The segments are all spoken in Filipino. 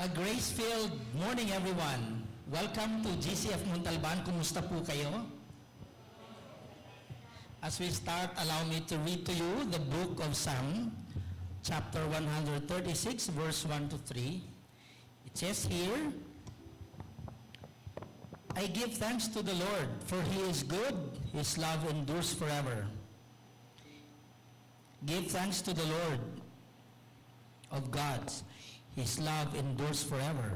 A grace-filled morning, everyone. Welcome to GCF Montalban. Kumusta po kayo? As we start, allow me to read to you the book of Psalm, chapter 136, verse 1 to 3. It says here, I give thanks to the Lord, for He is good, His love endures forever. Give thanks to the Lord of gods, His love endures forever.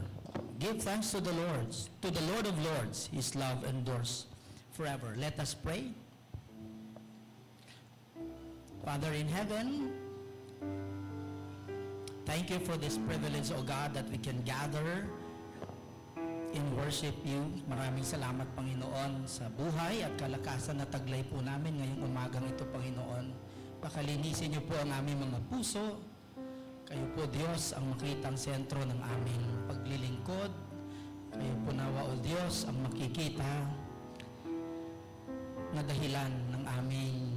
Give thanks to the Lord of lords, His love endures forever. Let us pray. Father in heaven, thank you for this privilege, O God, that we can gather in worship you. Maraming salamat, Panginoon, sa buhay at kalakasan na taglay po namin ngayong umagang ito, Panginoon. Pakalinisin niyo po ang aming mga puso. Kayo po, Diyos, ang makitang sentro ng aming paglilingkod. Kayo po nawa, O Diyos, ang makikita na dahilan ng aming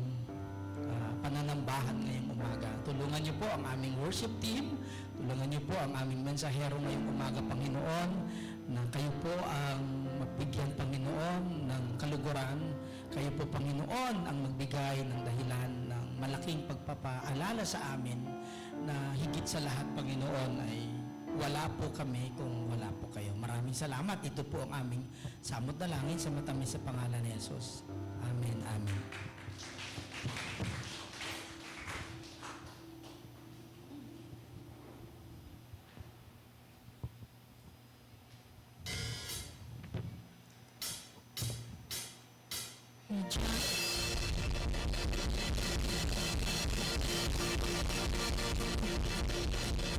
pananambahan ngayong umaga. Tulungan niyo po ang aming worship team. Tulungan niyo po ang aming mensahero ngayong umaga, Panginoon, na kayo po ang magbigyan, Panginoon, ng kaluguran. Kayo po, Panginoon, ang magbigay ng dahilan ng malaking pagpapaalala sa amin na higit sa lahat, Panginoon, ay wala po kami kung wala po kayo. Maraming salamat. Ito po ang aming samot na langin sa matamis sa pangalan ni Jesus. Amen. Amen.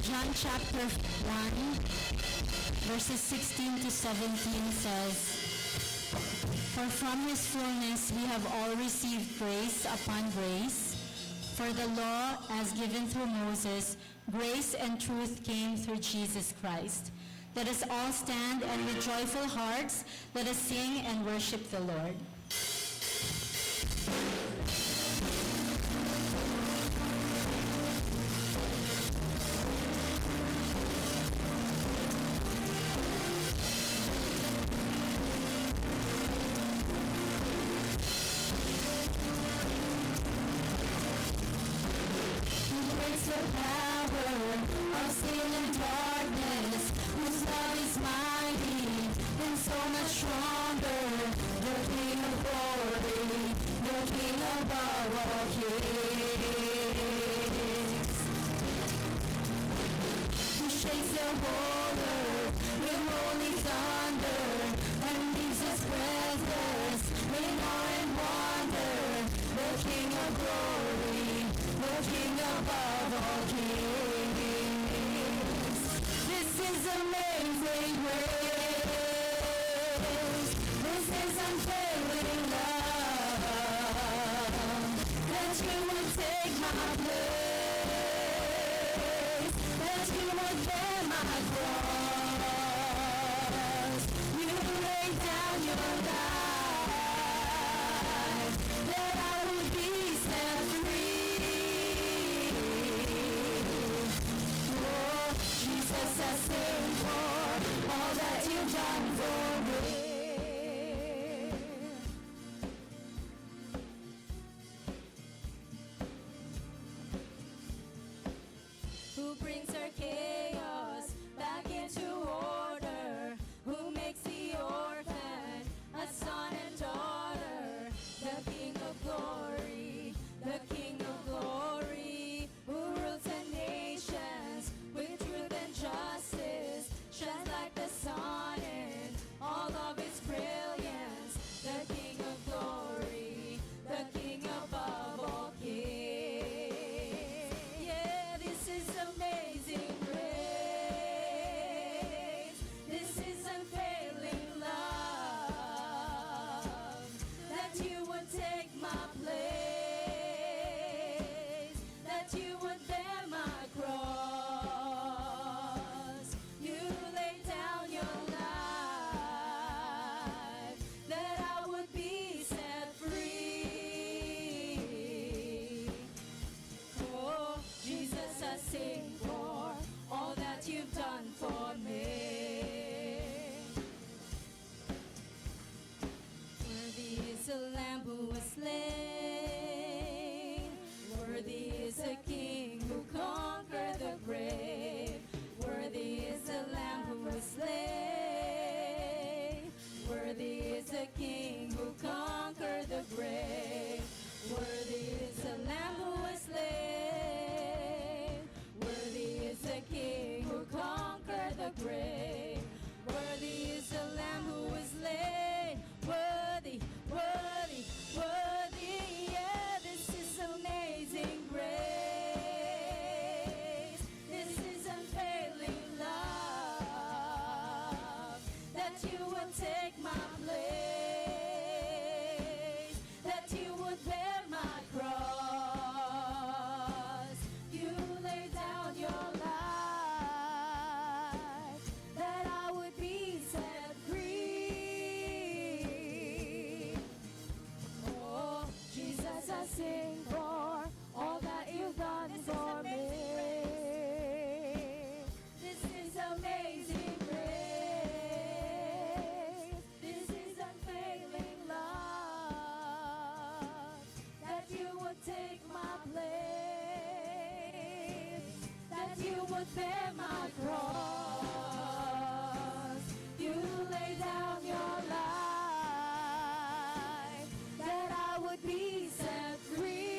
John chapter 1, verses 16 to 17 says, For from His fullness we have all received grace upon grace. For the law, as given through Moses, grace and truth came through Jesus Christ. Let us all stand, and with joyful hearts, let us sing and worship the Lord. Who brings our chaos back into order? Who makes the orphan a son and daughter? The King of glory, the King of glory, who rules the nations with truth and justice, shines like the sun in all of its brilliance. The King of glory, the King above all kings. Amazing grace. This is unfailing love, that you would take my place. you would bear my cross. You lay down your life that I would be set free.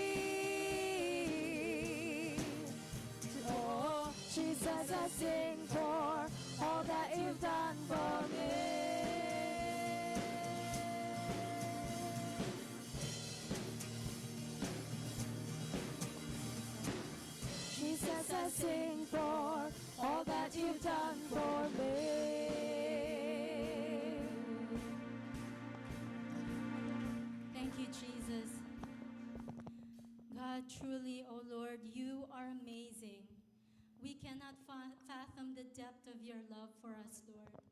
Oh, Jesus, I sing for all that you've done for me. Jesus, I sing for all that you've done for me. Thank you, Jesus. God, truly, O Lord, you are amazing. We cannot fathom the depth of your love for us, Lord.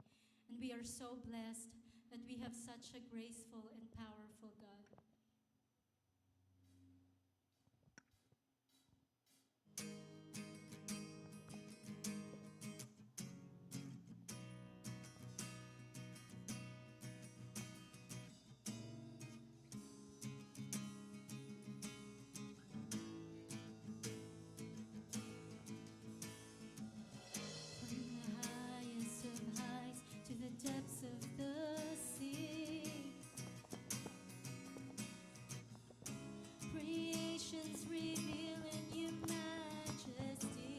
And we are so blessed that we have such a graceful and powerful God. From the highest of heights to the depths of the sea, creation's revealing your majesty.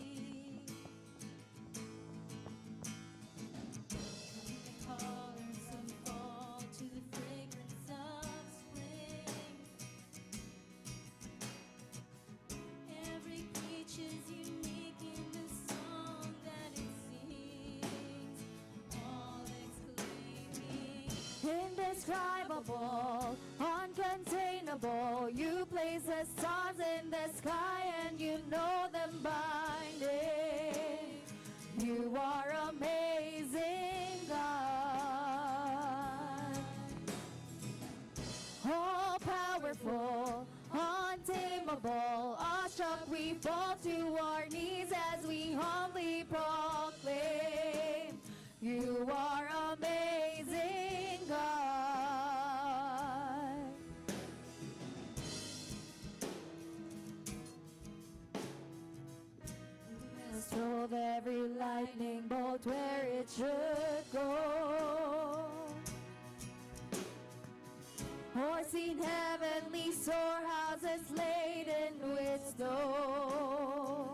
From the colors of fall to the fragrance of spring, every creature's unique in the song that it sings, all exclaiming, Indescribable, uncontainable, you place the stars in the sky and you know them by name. You are amazing, God. All powerful, untamable, awestruck we fall to our knees as we humbly proclaim, you are amazing, God. You has told every lightning bolt where it should go, or seen heavenly storehouses laden with snow.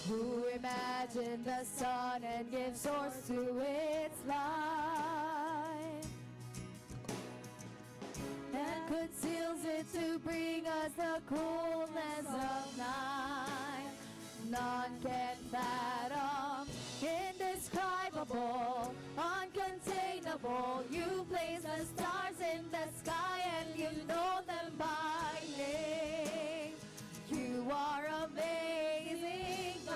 Who imagined the sun and gave source to its light, and conceals it to bring us the coolness of night? None can fathom, indescribable, uncontainable. You place the stars in the sky and you know them by name. You are amazing, God.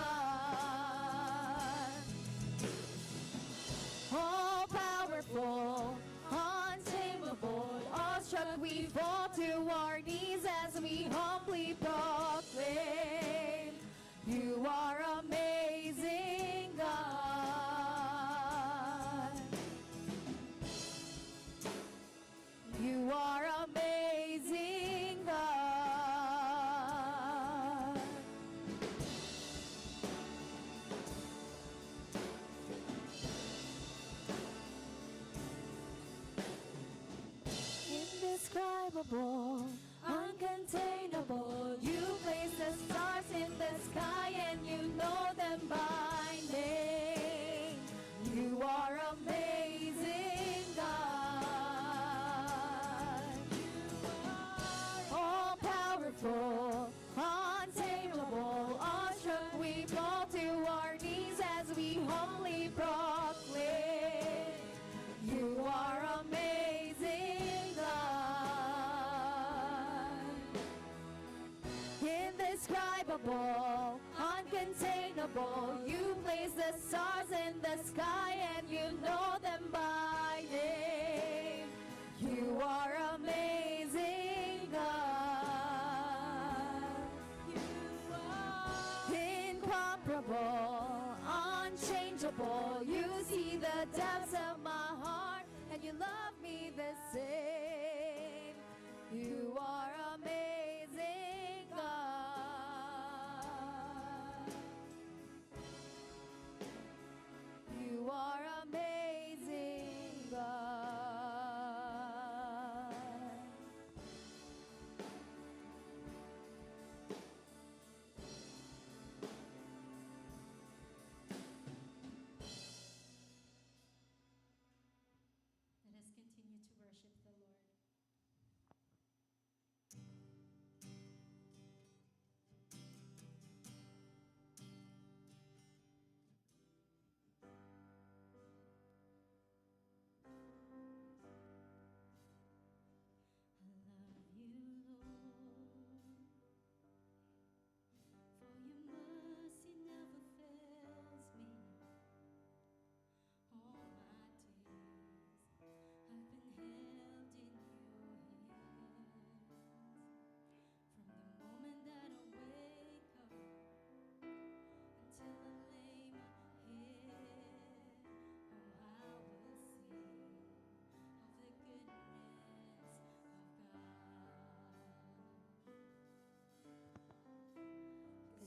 All powerful, untamable, awestruck we fall to our knees as we humbly proclaim, you are amazing, God. You are amazing, God. Indescribable, uncontainable, you place the stars in the sky and you know them by name. You are amazing, God. All powerful, untamable, awestruck we fall to our knees as we humbly proclaim, you are amazing, God. Indescribable, uncontainable, you place the stars in the sky and you know them by name. You are amazing, God. You are incomparable, unchangeable. You see the depths of my heart and you love me the same. You are amazing, God.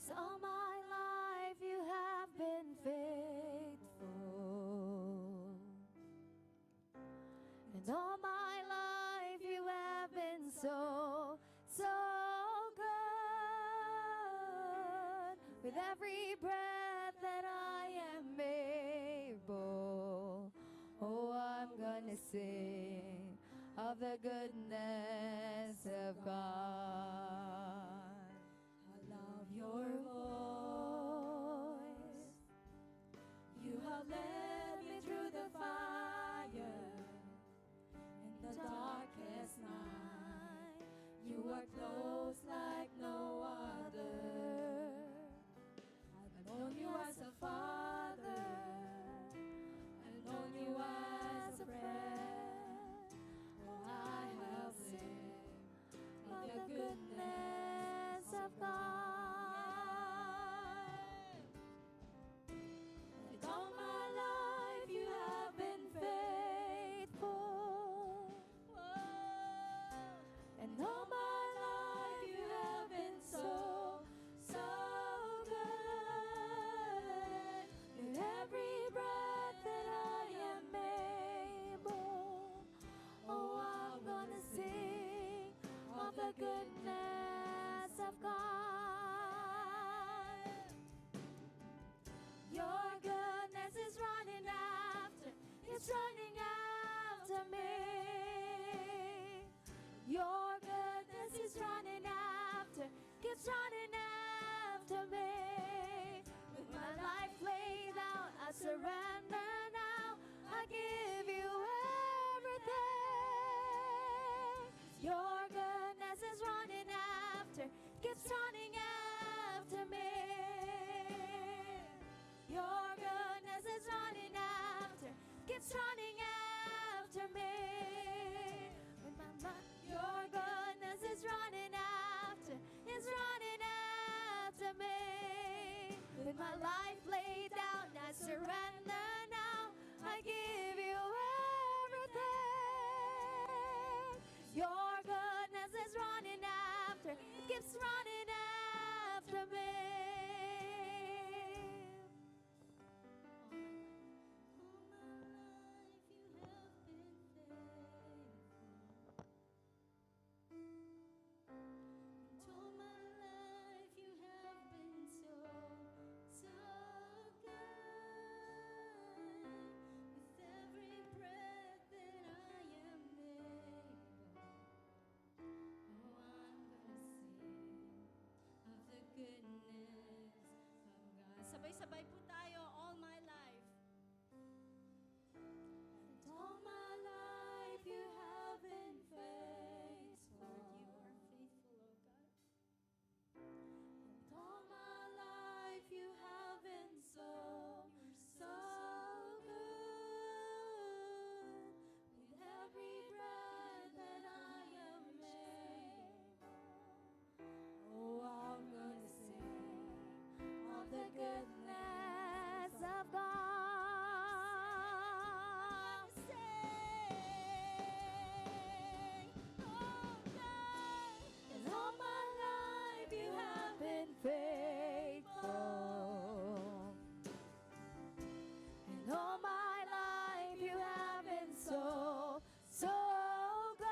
'Cause all my life you have been faithful. And all my life you have been so, so good. With every breath that I am able, oh, I'm gonna sing of the goodness of God. I love your voice. You have led me through the fire in the darkest night. You are close like no other. I've known you as a father. I've known you as a friend. Oh, I have lived of the goodness of God. And all my life you have been faithful. And all my life you have been so, so good. In every breath that I am able, oh, I'm gonna sing of the goodness of God. Your goodness is running after, it's running after me. Your goodness is running after, it's running after me. With my life laid out, I surrender now. I give you everything. Your goodness is running after, keeps running after me. Your goodness is running after, keeps running after me. With my life, your goodness is running after, is running after me. With my life laid down, I surrender now. I give you everything. Your goodness is running after, keeps running after me. All my life you have been faithful. And all my life you have been so, so good. With every breath that I am able, oh, I'm gonna sing of the goodness of God. Sabay-sabay po tayo, all my life. And all my life you have been faithful. Lord, you are faithful, oh God. And all my life you have been so, so good. With every breath that I am able, oh, I'm gonna sing of the goodness of God. Sing, oh God. And all my life you have been faithful. And all my life you have been so, so good.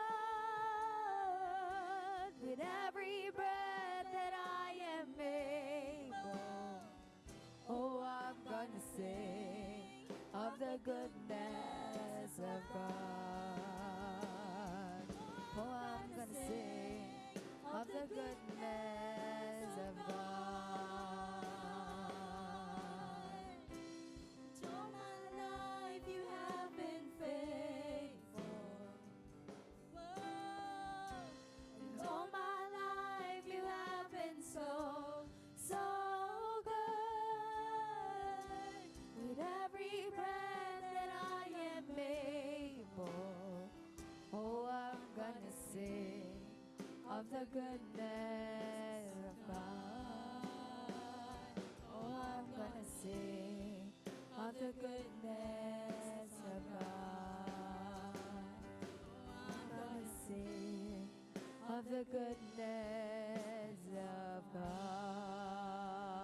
With every breath that I am able, oh, I'm gonna sing of the goodness of God. Oh, I'm gonna sing of the goodness of God. All my life you have been faithful. Whoa. And all my life you have been so, so good. With every breath that I am able, oh, I'm gonna sing of the goodness of God. Oh, I'm gonna sing of the goodness of God. Oh, I'm gonna sing of the goodness of God.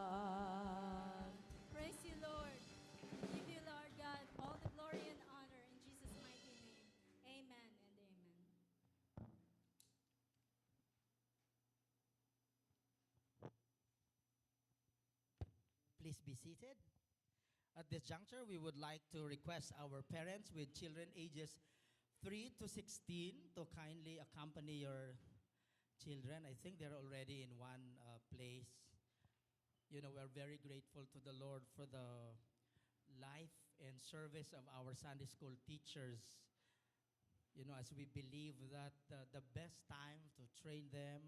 Please be seated. At this juncture, we would like to request our parents with children ages 3 to 16 to kindly accompany your children. I think they're already in one place. You know, we're very grateful to the Lord for the life and service of our Sunday school teachers. You know, as we believe that the best time to train them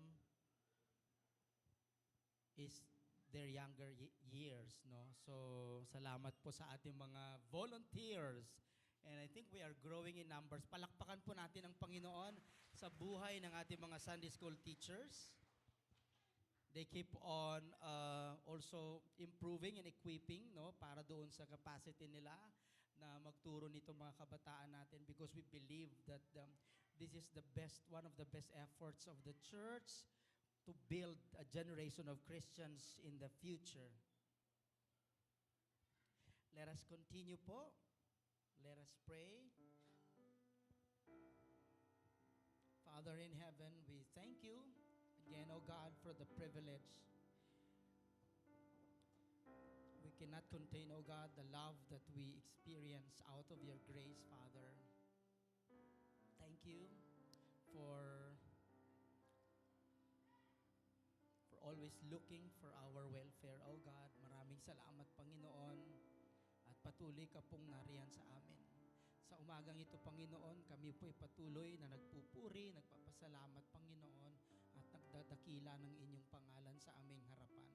is their younger years, no? So, salamat po sa ating mga volunteers. And I think we are growing in numbers. Palakpakan po natin ang Panginoon sa buhay ng ating mga Sunday school teachers. They keep on also improving and equipping, no, para doon sa capacity nila na magturo nito mga kabataan natin, because we believe that this is the best, one of the best efforts of the church to build a generation of Christians in the future. Let us continue po. Let us pray. Father in heaven, we thank you again, O God, for the privilege. We cannot contain, O God, the love that we experience out of your grace, Father. Thank you for always looking for our welfare, O God. Maraming salamat, Panginoon, at patuloy ka pong nariyan sa amin. Sa umagang ito, Panginoon, kami po'y patuloy na nagpupuri, nagpapasalamat, Panginoon, at nagdadakila ng inyong pangalan sa aming harapan.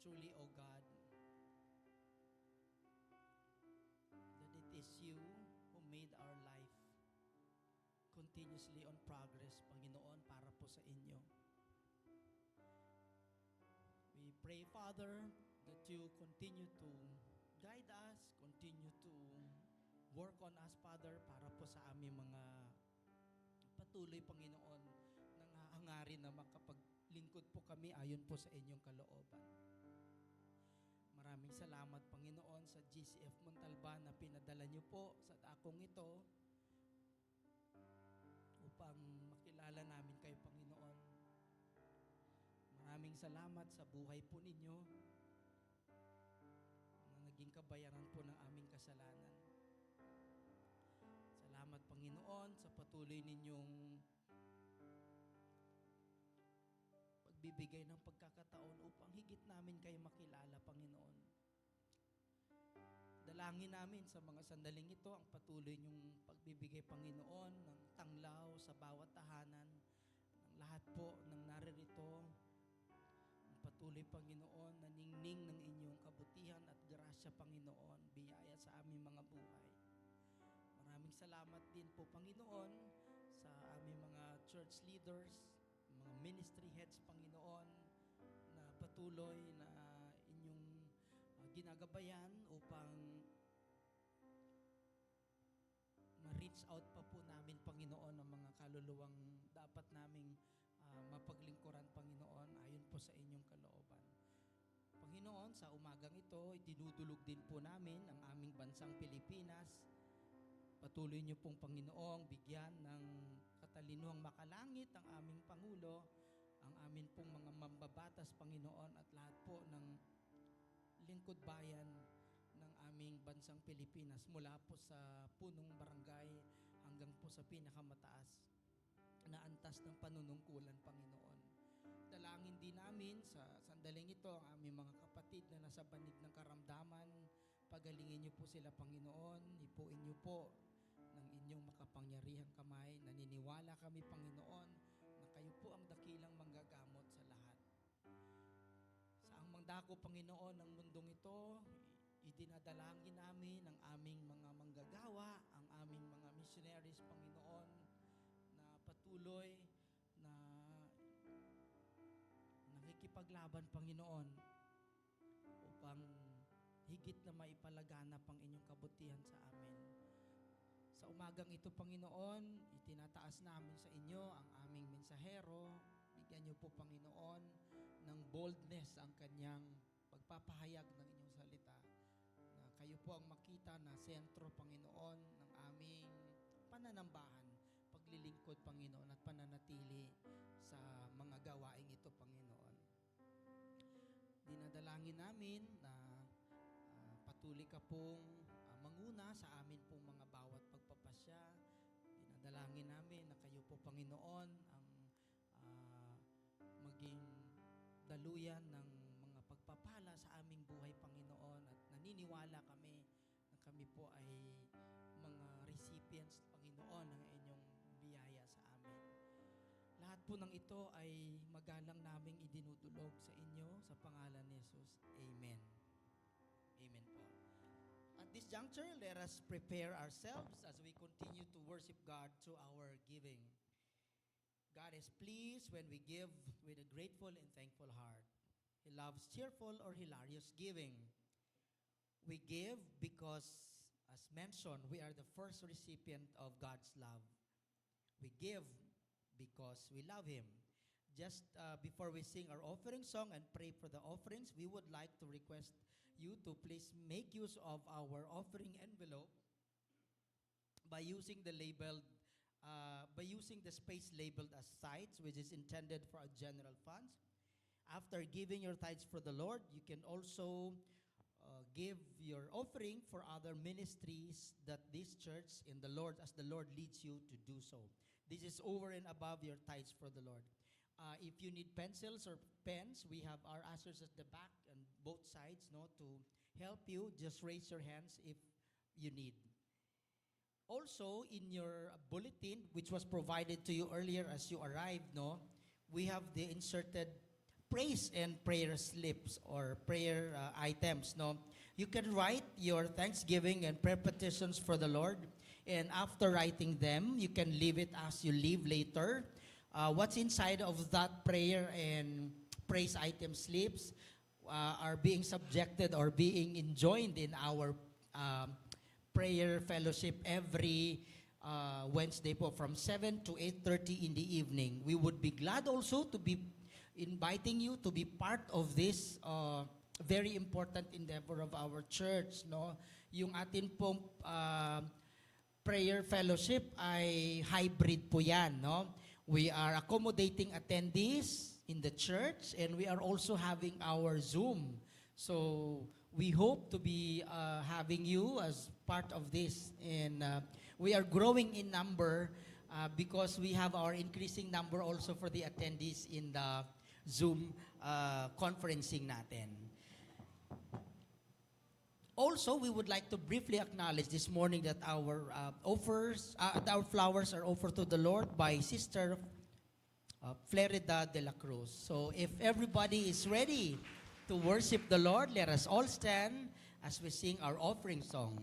Truly, O God, that it is you who made our life continuously on progress, Panginoon, para po sa inyo. We pray, Father, that you continue to guide us, continue to work on us, Father, para po sa aming mga patuloy, Panginoon, nang hahangarin na makapaglingkod po kami ayon po sa inyong kalooban. Maraming salamat, Panginoon, sa GCF Montalban na pinadala niyo po sa dakong ito upang makilala namin kayo, Panginoon. Maraming salamat sa buhay po ninyo na naging kabayaran po ng aming kasalanan. Salamat, Panginoon, sa patuloy ninyong pagbibigay ng pagkakataon upang higit namin kayo makilala, Panginoon. Dalangin namin sa mga sandaling ito ang patuloy niyong pagbibigay, Panginoon, ng tanglaw sa bawat tahanan, ng lahat po ng naririto. Ang patuloy, Panginoon, na ningning ng inyong kabutihan at grasya, Panginoon, biyaya sa aming mga buhay. Maraming salamat din po, Panginoon, sa aming mga church leaders, mga ministry heads, Panginoon, na patuloy na inyong ginagabayan upang ma-reach out pa po namin, Panginoon, ang mga kaluluwang dapat naming mapaglingkuran, Panginoon, ayon po sa inyong kalooban. Panginoon, sa umagang ito, itinudulog din po namin ang aming bansang Pilipinas. Patuloy niyo pong, Panginoong, bigyan ng katalinuhang makalangit ang aming Pangulo, ang amin pong mga mambabatas, Panginoon, at lahat po ng lingkod bayan ng aming bansang Pilipinas, mula po sa punong barangay hanggang po sa pinakamataas na antas ng panunungkulan, Panginoon. Dalangin din namin sa sandaling ito ang aming mga kapatid na nasa banig ng karamdaman. Pagalingin niyo po sila, Panginoon. Hipuin niyo po ng inyong makapangyarihang kamay. Naniniwala kami, Panginoon, na kayo po ang dakilang manggagamot sa lahat. Sa ang mangdako, Panginoon, ng mundong ito, idinadalangin namin ang aming mga manggagawa, ang aming mga missionaries, Panginoon, na patuloy na nakikipaglaban, Panginoon, upang higit na maipalaganap ang inyong kabutihan sa amin. Sa umagang ito, Panginoon, itinataas namin sa inyo ang aming mensahero. Bigyan niyo po, Panginoon, ng boldness ang kanyang pagpapahayag ng inyong salita, na kayo po ang makita na sentro, Panginoon, ng aming pananambahan, paglilingkod, Panginoon, at pananatili sa mga gawaing ito, Panginoon. dinadalangin namin na patuloy ka pong manguna sa amin pong mga bawat pagpapasya. Dinadalangin namin na kayo po, Panginoon, ang maging daluyan ng mga pagpapala sa aming buhay, Panginoon, at naniniwala kami na kami po ay mga recipients, Panginoon, ng inyong biyaya sa amin. Lahat po ng ito ay magalang naming idinudulog sa inyo sa pangalan ni Jesus. Amen. Amen po. At this juncture, let us prepare ourselves as we continue to worship God through our giving. God is pleased when we give with a grateful and thankful heart. He loves cheerful or hilarious giving. We give because, as mentioned, we are the first recipient of God's love. We give because we love Him. Just before we sing our offering song and pray for the offerings, we would like to request you to please make use of our offering envelope by using the space labeled as tithes, which is intended for our general funds. After giving your tithes for the Lord, you can also give your offering for other ministries that this church in the Lord, as the Lord leads you to do so. This is over and above your tithes for the Lord. If you need pencils or pens, we have our ushers at the back and both sides, to help you. Just raise your hands if you need. Also, in your bulletin, which was provided to you earlier as you arrived, we have the inserted praise and prayer slips or prayer items. You can write your thanksgiving and prayer petitions for the Lord, and after writing them, you can leave it as you leave later. What's inside of that prayer and praise item slips are being subjected or being enjoined in our prayer fellowship every Wednesday from 7 to 8:30 in the evening. We would be glad also to be inviting you to be part of this very important endeavor of our church. Yung atin pong prayer fellowship ay hybrid po yan. We are accommodating attendees in the church, and we are also having our Zoom. So we hope to be having you as part of this. And we are growing in number because we have our increasing number also for the attendees in the Zoom conferencing natin. Also, we would like to briefly acknowledge this morning that our flowers are offered to the Lord by Sister Flerida de la Cruz. So if everybody is ready to worship the Lord, let us all stand as we sing our offering song.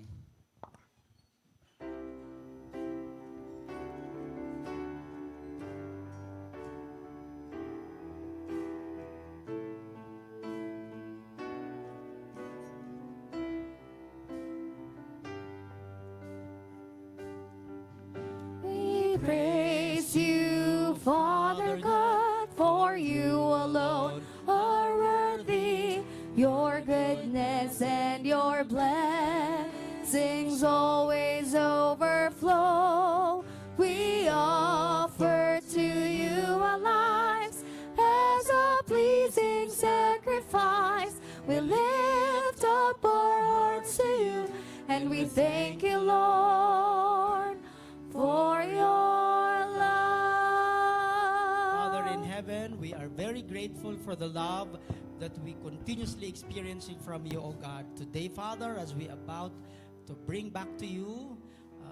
We praise you, Father God, for you alone are worthy. Your goodness and your blessings always overflow. We offer to you our lives as a pleasing sacrifice. We lift up our hearts to you, and we thank you, Lord, for your love. Father in heaven, we are very grateful for the love that we continuously experiencing from you, O God. Today, Father, as we about to bring back to you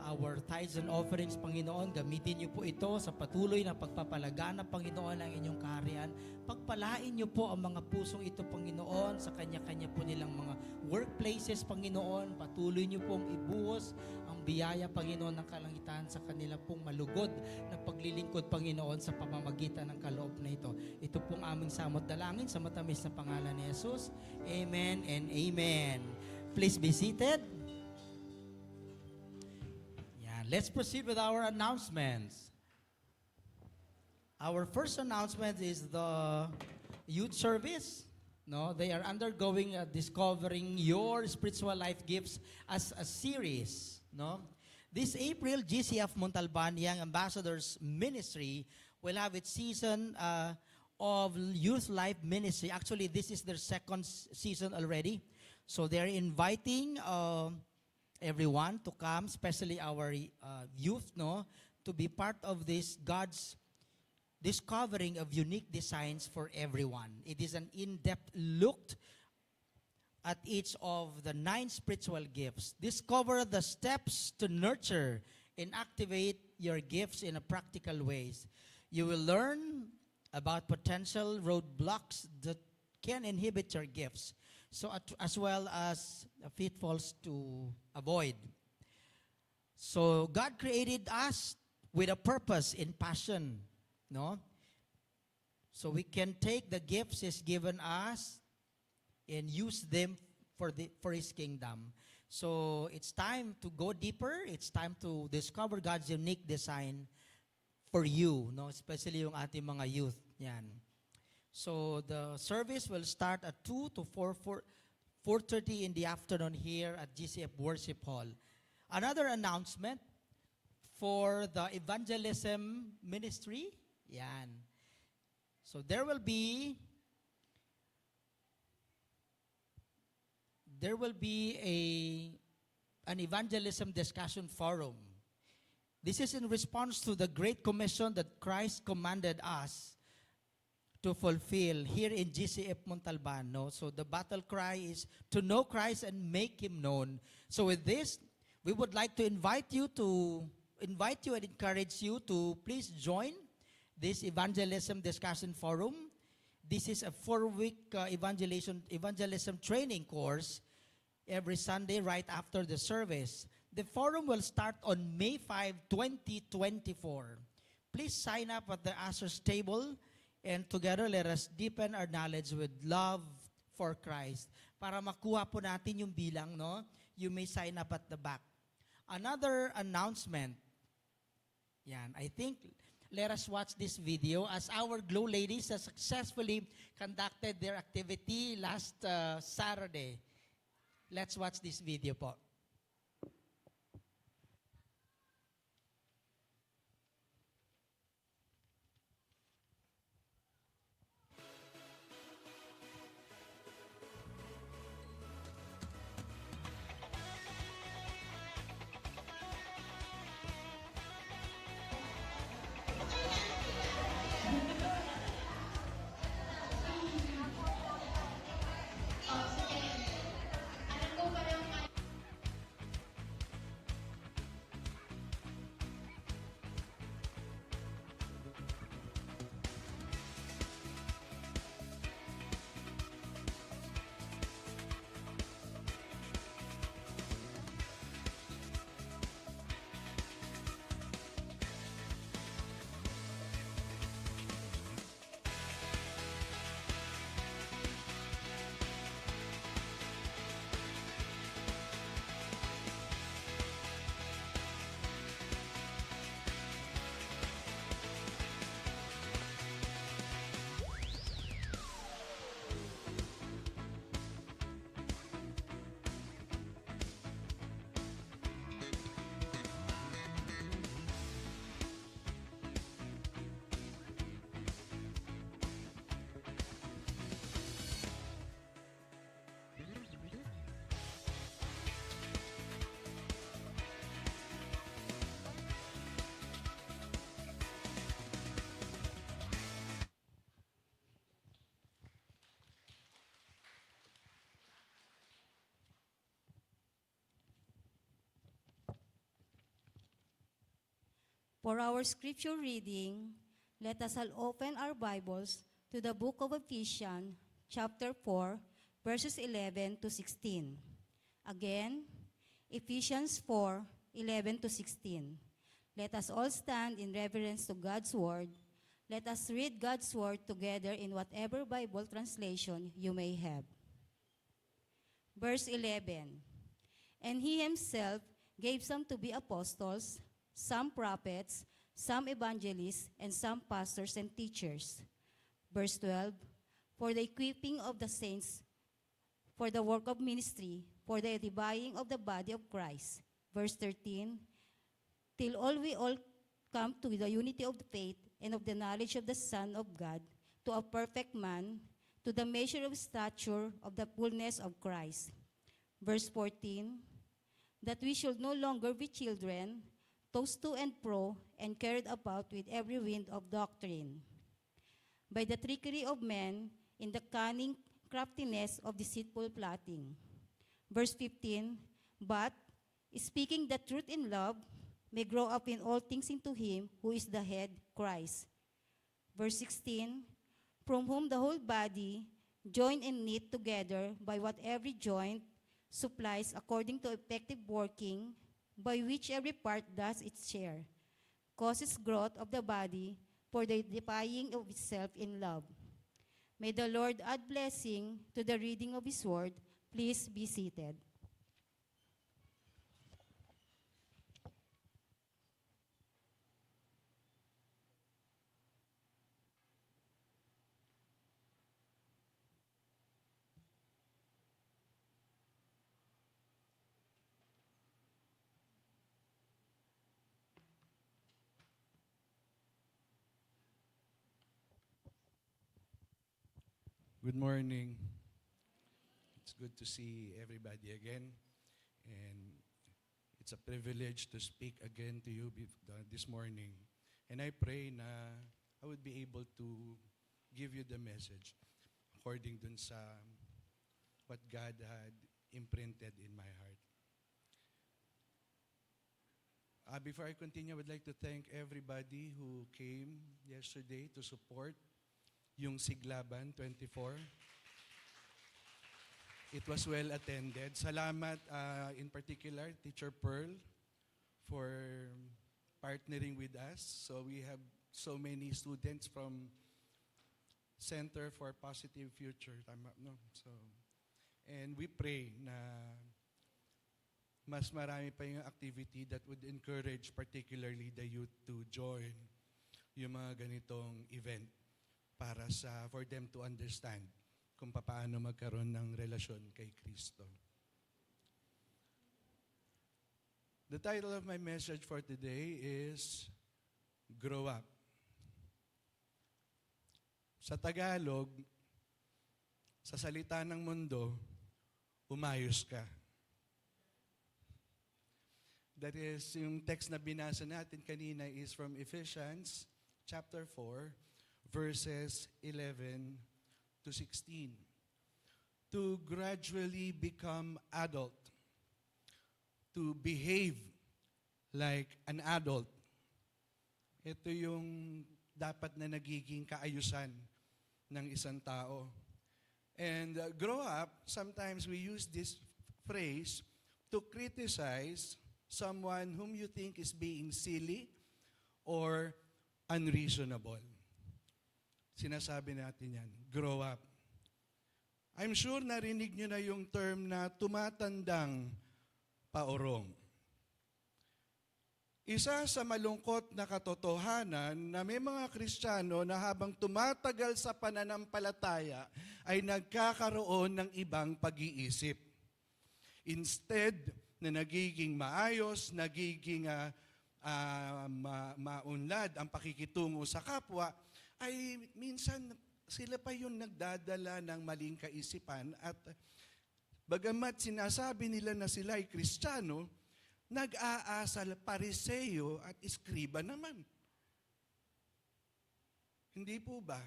our tithes and offerings, Panginoon, gamitin niyo po ito sa patuloy na pagpapalaganap, Panginoon, ng inyong kaharian. Pagpalain niyo po ang mga pusong ito, Panginoon, sa kanya-kanya po nilang mga workplaces, Panginoon. Patuloy niyo pong ibuhos ang biyaya, Panginoon, ng kalangitan sa kanila pong malugod na paglilingkod, Panginoon, sa pamamagitan ng kaloob na ito. Ito pong aming samot dalangin sa matamis na pangalan ni Jesus. Amen and amen. Please be seated. Let's proceed with our announcements. Our first announcement is the youth service. They are undergoing Discovering Your Spiritual Life Gifts as a series. This April, GCF Montalban Young Ambassadors Ministry will have its season of Youth Life Ministry. Actually, this is their second season already. So they're inviting everyone to come, especially our youth, no, to be part of this God's discovering of unique designs for everyone. It is an in-depth look at each of the 9 spiritual gifts. Discover the steps to nurture and activate your gifts in a practical ways. You will learn about potential roadblocks that can inhibit your gifts, so as well as pitfalls to avoid. So God created us with a purpose and passion, no? So we can take the gifts He's given us and use them for His kingdom. So it's time to go deeper. It's time to discover God's unique design for you, no? Especially yung ating mga youth. Yan. So the service will start at 2 to 4:30 in the afternoon here at GCF Worship Hall. Another announcement for the evangelism ministry. Yan. So there will be an evangelism discussion forum. This is in response to the Great Commission that Christ commanded us to fulfill here in GCF Montalban. No? So the battle cry is to know Christ and make Him known. So with this, we would like to invite you and encourage you to please join this evangelism discussion forum. This is a 4-week evangelism training course every Sunday right after the service. The forum will start on May 5, 2024. Please sign up at the ushers table, and together let us deepen our knowledge with love for Christ. Para makuha po natin yung bilang, no? You may sign up at the back. Another announcement. Yan, I think let us watch this video as our Glow Ladies have successfully conducted their activity last Saturday. Let's watch this video po. For our scripture reading, let us all open our Bibles to the book of Ephesians, chapter 4, verses 11 to 16. Again, Ephesians 4, 11 to 16. Let us all stand in reverence to God's word. Let us read God's word together in whatever Bible translation you may have. Verse 11. And He Himself gave some to be apostles, some prophets, some evangelists, and some pastors and teachers. Verse 12, for the equipping of the saints, for the work of ministry, for the edifying of the body of Christ. Verse 13, till all we all come to the unity of the faith and of the knowledge of the Son of God, to a perfect man, to the measure of stature of the fullness of Christ. Verse 14, that we should no longer be children, tossed to and fro, and carried about with every wind of doctrine, by the trickery of men, in the cunning craftiness of deceitful plotting. Verse 15, but, speaking the truth in love, may grow up in all things into him who is the head, Christ. Verse 16, from whom the whole body, joined and knit together by what every joint supplies according to effective working, by which every part does its share, causes growth of the body for the edifying of itself in love. May the Lord add blessing to the reading of his word. Please be seated. Good morning. It's good to see everybody again. And it's a privilege to speak again to you this morning. And I pray na I would be able to give you the message according dun sa what God had imprinted in my heart. Before I continue, I would like to thank everybody who came yesterday to support yung Siglaban 24. It was well attended. Salamat in particular, Teacher Pearl, for partnering with us. So we have so many students from Center for Positive Future. Tama, no? So, and we pray na mas marami pa yung activity that would encourage particularly the youth to join yung mga ganitong event para for them to understand kung paano magkaroon ng relasyon kay Kristo. The title of my message for today is Grow Up. Sa Tagalog, sa salita ng mundo, umayos ka. That is, yung text na binasa natin kanina is from Ephesians chapter 4, verses 11 to 16. To gradually become adult, to behave like an adult. Ito yung dapat na nagiging kaayusan ng isang tao. And grow up, sometimes we use this phrase to criticize someone whom you think is being silly or unreasonable. Sinasabi natin yan, grow up. I'm sure narinig nyo na yung term na tumatandang paorong. Isa sa malungkot na katotohanan na may mga Kristiyano na habang tumatagal sa pananampalataya ay nagkakaroon ng ibang pag-iisip. Instead na nagiging maayos, nagiging maunlad ang pakikitungo sa kapwa, ay minsan sila pa yung nagdadala ng maling kaisipan at bagamat sinasabi nila na sila ay Kristiyano, nag-aasal pariseo at iskriba naman. Hindi po ba?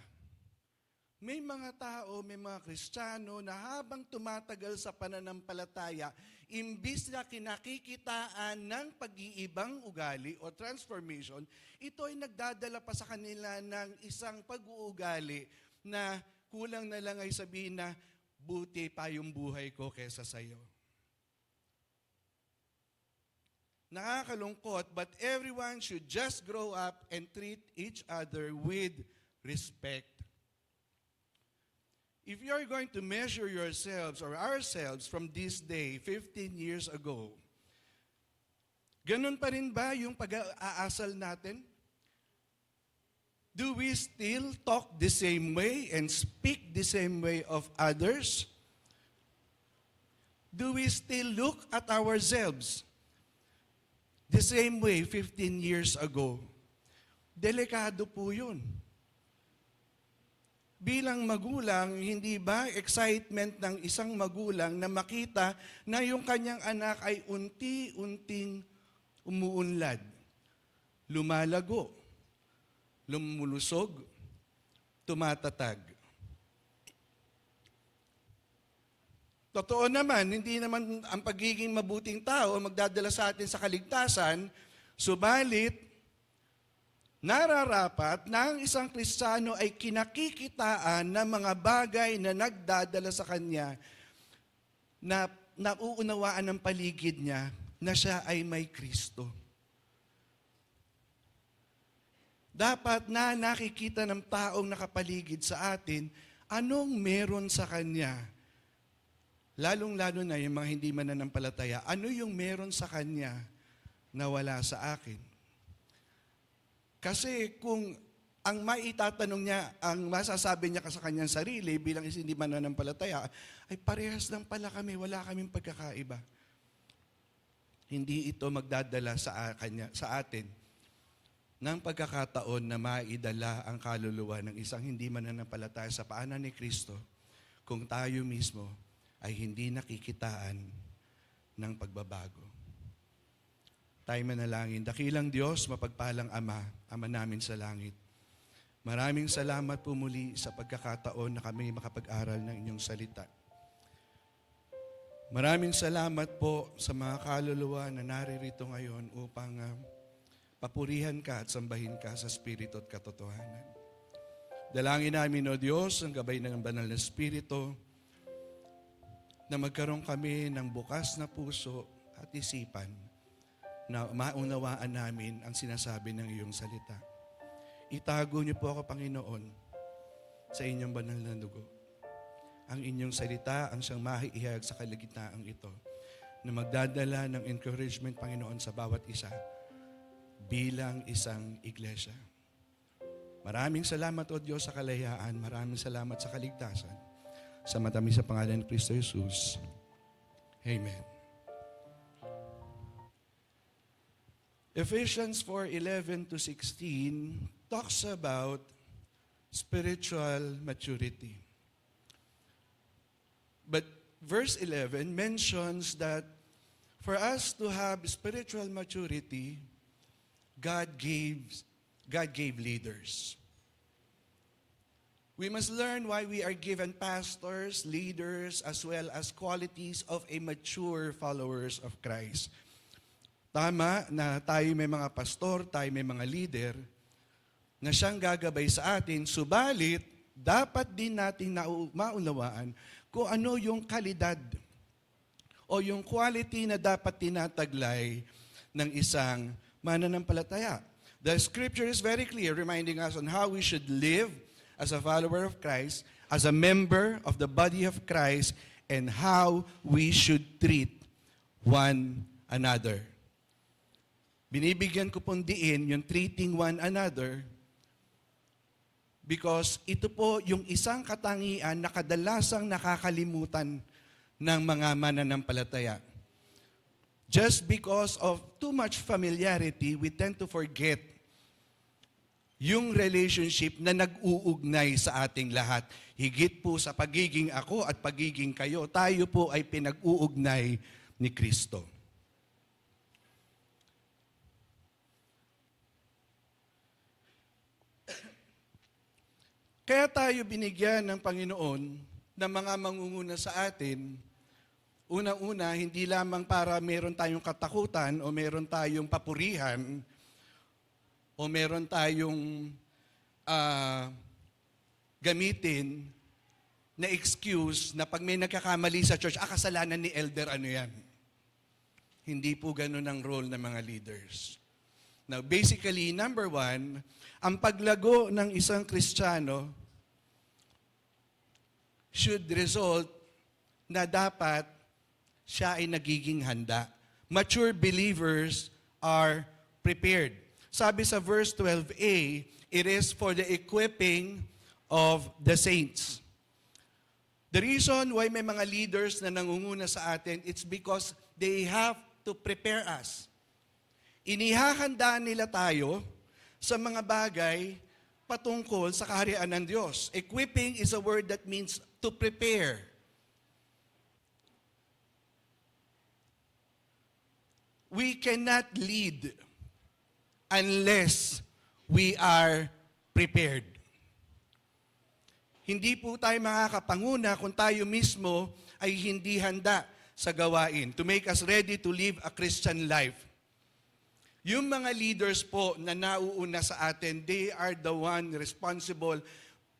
May mga tao, may mga Kristiyano na habang tumatagal sa pananampalataya, imbis na kinakikitaan ng pag-iibang ugali o transformation, ito ay nagdadala pa sa kanila ng isang pag-uugali na kulang na lang ay sabihin na buti pa yung buhay ko kesa sa'yo. Nakakalungkot, but everyone should just grow up and treat each other with respect. If you are going to measure yourselves or ourselves from this day, 15 years ago, ganun pa rin ba yung pag-aasal natin? Do we still talk the same way and speak the same way of others? Do we still look at ourselves the same way 15 years ago? Delikado po yun. bilang magulang, hindi ba excitement ng isang magulang na makita na yung kanyang anak ay unti-unting umuunlad, lumalago, lumulusog, tumatatag. Totoo naman, hindi naman ang pagiging mabuting tao magdadala sa atin sa kaligtasan, subalit nararapat na ang isang Kristiyano ay kinakikitaan ng mga bagay na nagdadala sa kanya na nauunawaan ng paligid niya na siya ay may Kristo. Dapat na nakikita ng taong nakapaligid sa atin anong meron sa kanya. Lalong-lalo na yung mga hindi mananampalataya, ano yung meron sa kanya na wala sa akin? Kasi kung ang maitatanong niya, ang masasabi niya sa kanyang sarili bilang hindi mananampalataya, ay parehas lang pala kami, wala kaming pagkakaiba. Hindi ito magdadala sa atin ng pagkakataon na maidala ang kaluluwa ng isang hindi mananampalataya sa paanan ni Kristo kung tayo mismo ay hindi nakikitaan ng pagbabago. Tayo manalangin. Dakilang Diyos, mapagpalang Ama, Ama namin sa langit. Maraming salamat po muli sa pagkakataon na kami makapag-aral ng inyong salita. Maraming salamat po sa mga kaluluwa na naririto ngayon upang papurihan ka at sambahin ka sa Espiritu at katotohanan. Dalangin namin, O Diyos, ang gabay ng banal na Espiritu, na magkaroon kami ng bukas na puso at isipan na maunawaan namin ang sinasabi ng iyong salita. Itago niyo po ako, Panginoon, sa inyong banal na dugo. Ang inyong salita ang siyang mahiihayag sa kalagitnaan ito na magdadala ng encouragement, Panginoon, sa bawat isa bilang isang iglesia. Maraming salamat, O Diyos, sa kalayaan. Maraming salamat sa kaligtasan. Sa matamis sa pangalan ni Kristo Jesus. Amen. Ephesians 4:11-16 talks about spiritual maturity. But verse 11 mentions that for us to have spiritual maturity, God gave leaders. We must learn why we are given pastors, leaders, as well as qualities of a mature followers of Christ. Tama na tayo may mga pastor, tayo may mga leader na siyang gagabay sa atin, subalit dapat din nating maunawaan kung ano yung kalidad o yung quality na dapat tinataglay ng isang mananampalataya. The scripture is very clear, reminding us on how we should live as a follower of Christ, as a member of the body of Christ, and how we should treat one another. Binibigyan ko pong diin yung treating one another because ito po yung isang katangian na kadalasang nakakalimutan ng mga mananampalataya. Just because of too much familiarity, we tend to forget yung relationship na nag-uugnay sa ating lahat. Higit po sa pagiging ako at pagiging kayo, tayo po ay pinag-uugnay ni Kristo. Kaya tayo binigyan ng Panginoon ng mga mangunguna sa atin. Unang-una, hindi lamang para meron tayong katakutan o meron tayong papurihan o meron tayong gamitin na excuse na pag may nagkakamali sa church, kasalanan ni elder, ano yan? Hindi po ganun ang role ng mga leaders. Now, basically, number one, ang paglago ng isang Kristiyano should result na dapat siya ay nagiging handa. Mature believers are prepared. Sabi sa verse 12a, it is for the equipping of the saints. The reason why may mga leaders na nangunguna sa atin, it's because they have to prepare us. Inihahanda nila tayo sa mga bagay patungkol sa kaharian ng Diyos. Equipping is a word that means to prepare. We cannot lead unless we are prepared. Hindi po tayo makakapanguna kung tayo mismo ay hindi handa sa gawain to make us ready to live a Christian life. Yung mga leaders po na nauuna sa atin, they are the one responsible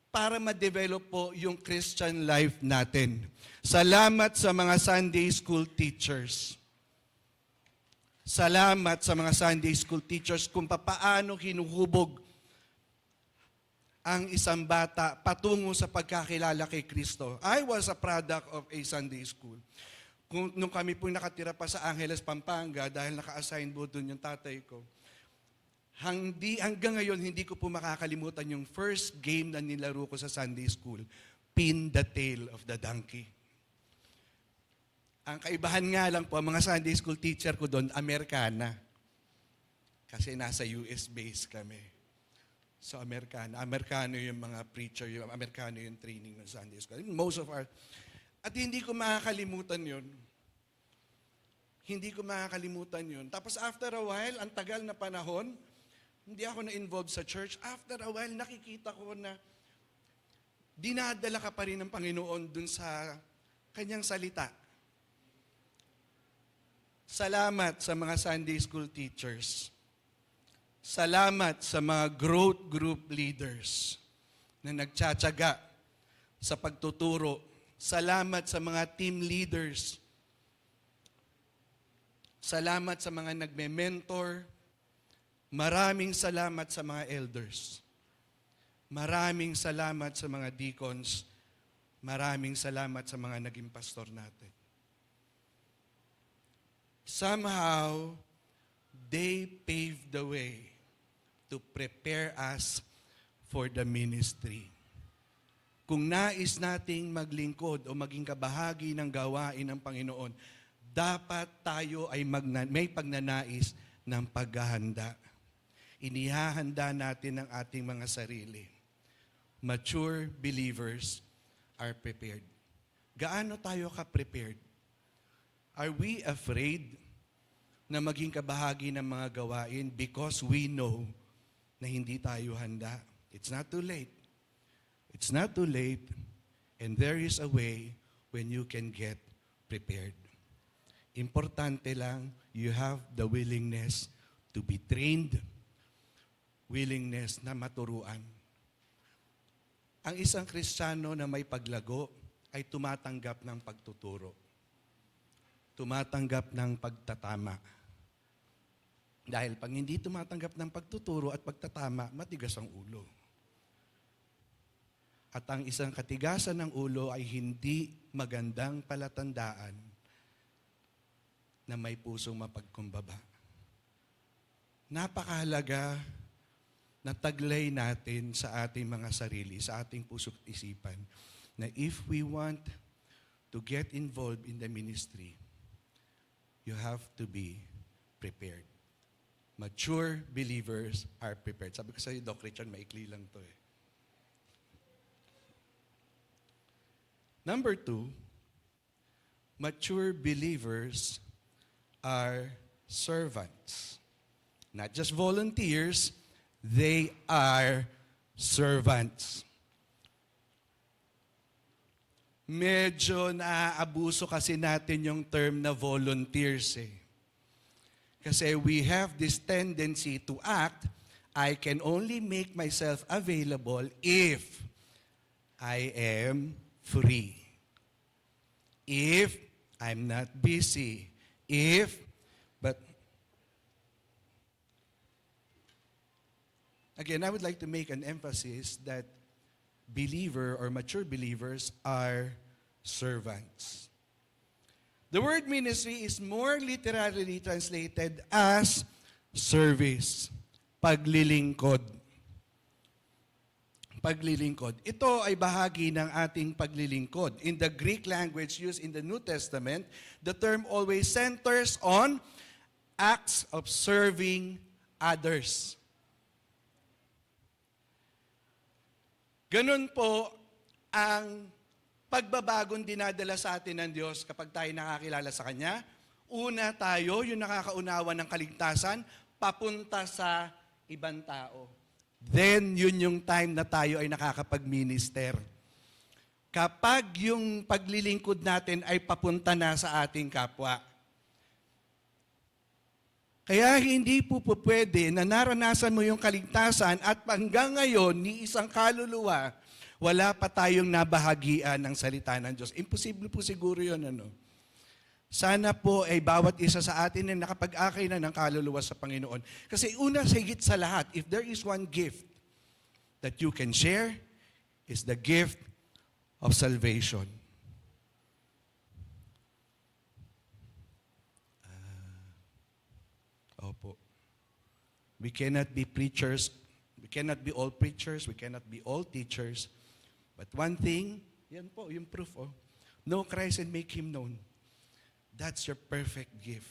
para ma-develop po yung Christian life natin. Salamat sa mga Sunday school teachers. Salamat sa mga Sunday school teachers kung paano hinuhubog ang isang bata patungo sa pagkakilala kay Kristo. I was a product of a Sunday school. Nung kami po nakatira pa sa Angeles, Pampanga, dahil naka-assign po doon yung tatay ko, hanggang ngayon, hindi ko po makakalimutan yung first game na nilaro ko sa Sunday school, Pin the Tail of the Donkey. Ang kaibahan nga lang po, ang mga Sunday school teacher ko doon, Amerikana. Kasi nasa US base kami. So Amerikano yung mga preacher, yung Amerikano yung training ng Sunday school. Most of our... At hindi ko makakalimutan yun. Hindi ko makakalimutan yun. Tapos after a while, ang tagal na panahon, hindi ako na-involved sa church. After a while, nakikita ko na dinadala ka pa rin ng Panginoon dun sa kanyang salita. Salamat sa mga Sunday school teachers. Salamat sa mga growth group leaders na nagtsatsaga sa pagtuturo. Salamat sa mga team leaders. Salamat sa mga nagme-mentor. Maraming salamat sa mga elders. Maraming salamat sa mga deacons. Maraming salamat sa mga naging pastor natin. Somehow, they paved the way to prepare us for the ministry. Kung nais nating maglingkod o maging kabahagi ng gawain ng Panginoon, dapat tayo ay may pagnanais ng paghahanda. Inihahanda natin ang ating mga sarili. Mature believers are prepared. Gaano tayo ka-prepared? Are we afraid na maging kabahagi ng mga gawain because we know na hindi tayo handa? It's not too late. It's not too late, and there is a way when you can get prepared. Importante lang, you have the willingness to be trained, willingness na maturuan. Ang isang Kristiyano na may paglago ay tumatanggap ng pagtuturo. Tumatanggap ng pagtatama. Dahil pag hindi tumatanggap ng pagtuturo at pagtatama, matigas ang ulo. At ang isang katigasan ng ulo ay hindi magandang palatandaan na may pusong mapagkumbaba. Napakahalaga na taglay natin sa ating mga sarili, sa ating puso't isipan, na if we want to get involved in the ministry, you have to be prepared. Mature believers are prepared. Sabi ko sa iyo, Doc Richard, maikli lang to eh. Number 2, mature believers are servants. Not just volunteers, they are servants. Medyo naaabuso kasi natin yung term na volunteers eh. Kasi we have this tendency to act, I can only make myself available if I am free. If I'm not busy. But again, I would like to make an emphasis that believer or mature believers are servants. The word ministry is more literally translated as service, paglilingkod. Paglilingkod. Ito ay bahagi ng ating paglilingkod. In the Greek language used in the New Testament, the term always centers on acts of serving others. Ganun po ang pagbabagong dinadala sa atin ng Diyos kapag tayo nakakilala sa Kanya. Una tayo, yung nakakaunawa ng kaligtasan, papunta sa ibang tao. Then, yun yung time na tayo ay nakakapag-minister. Kapag yung paglilingkod natin ay papunta na sa ating kapwa. Kaya hindi po pwede na naranasan mo yung kaligtasan at hanggang ngayon, ni isang kaluluwa, wala pa tayong nabahagian ng salita ng Diyos. Imposible po siguro yun, ano? Sana po ay bawat isa sa atin ay nakapag-akay na ng kaluluwa sa Panginoon. Kasi una sa higit sa lahat, if there is one gift that you can share, is the gift of salvation. Opo. We cannot be preachers. We cannot be all preachers. We cannot be all teachers. But one thing, yan po, yung proof, oh. Know Christ and make Him known. That's your perfect gift.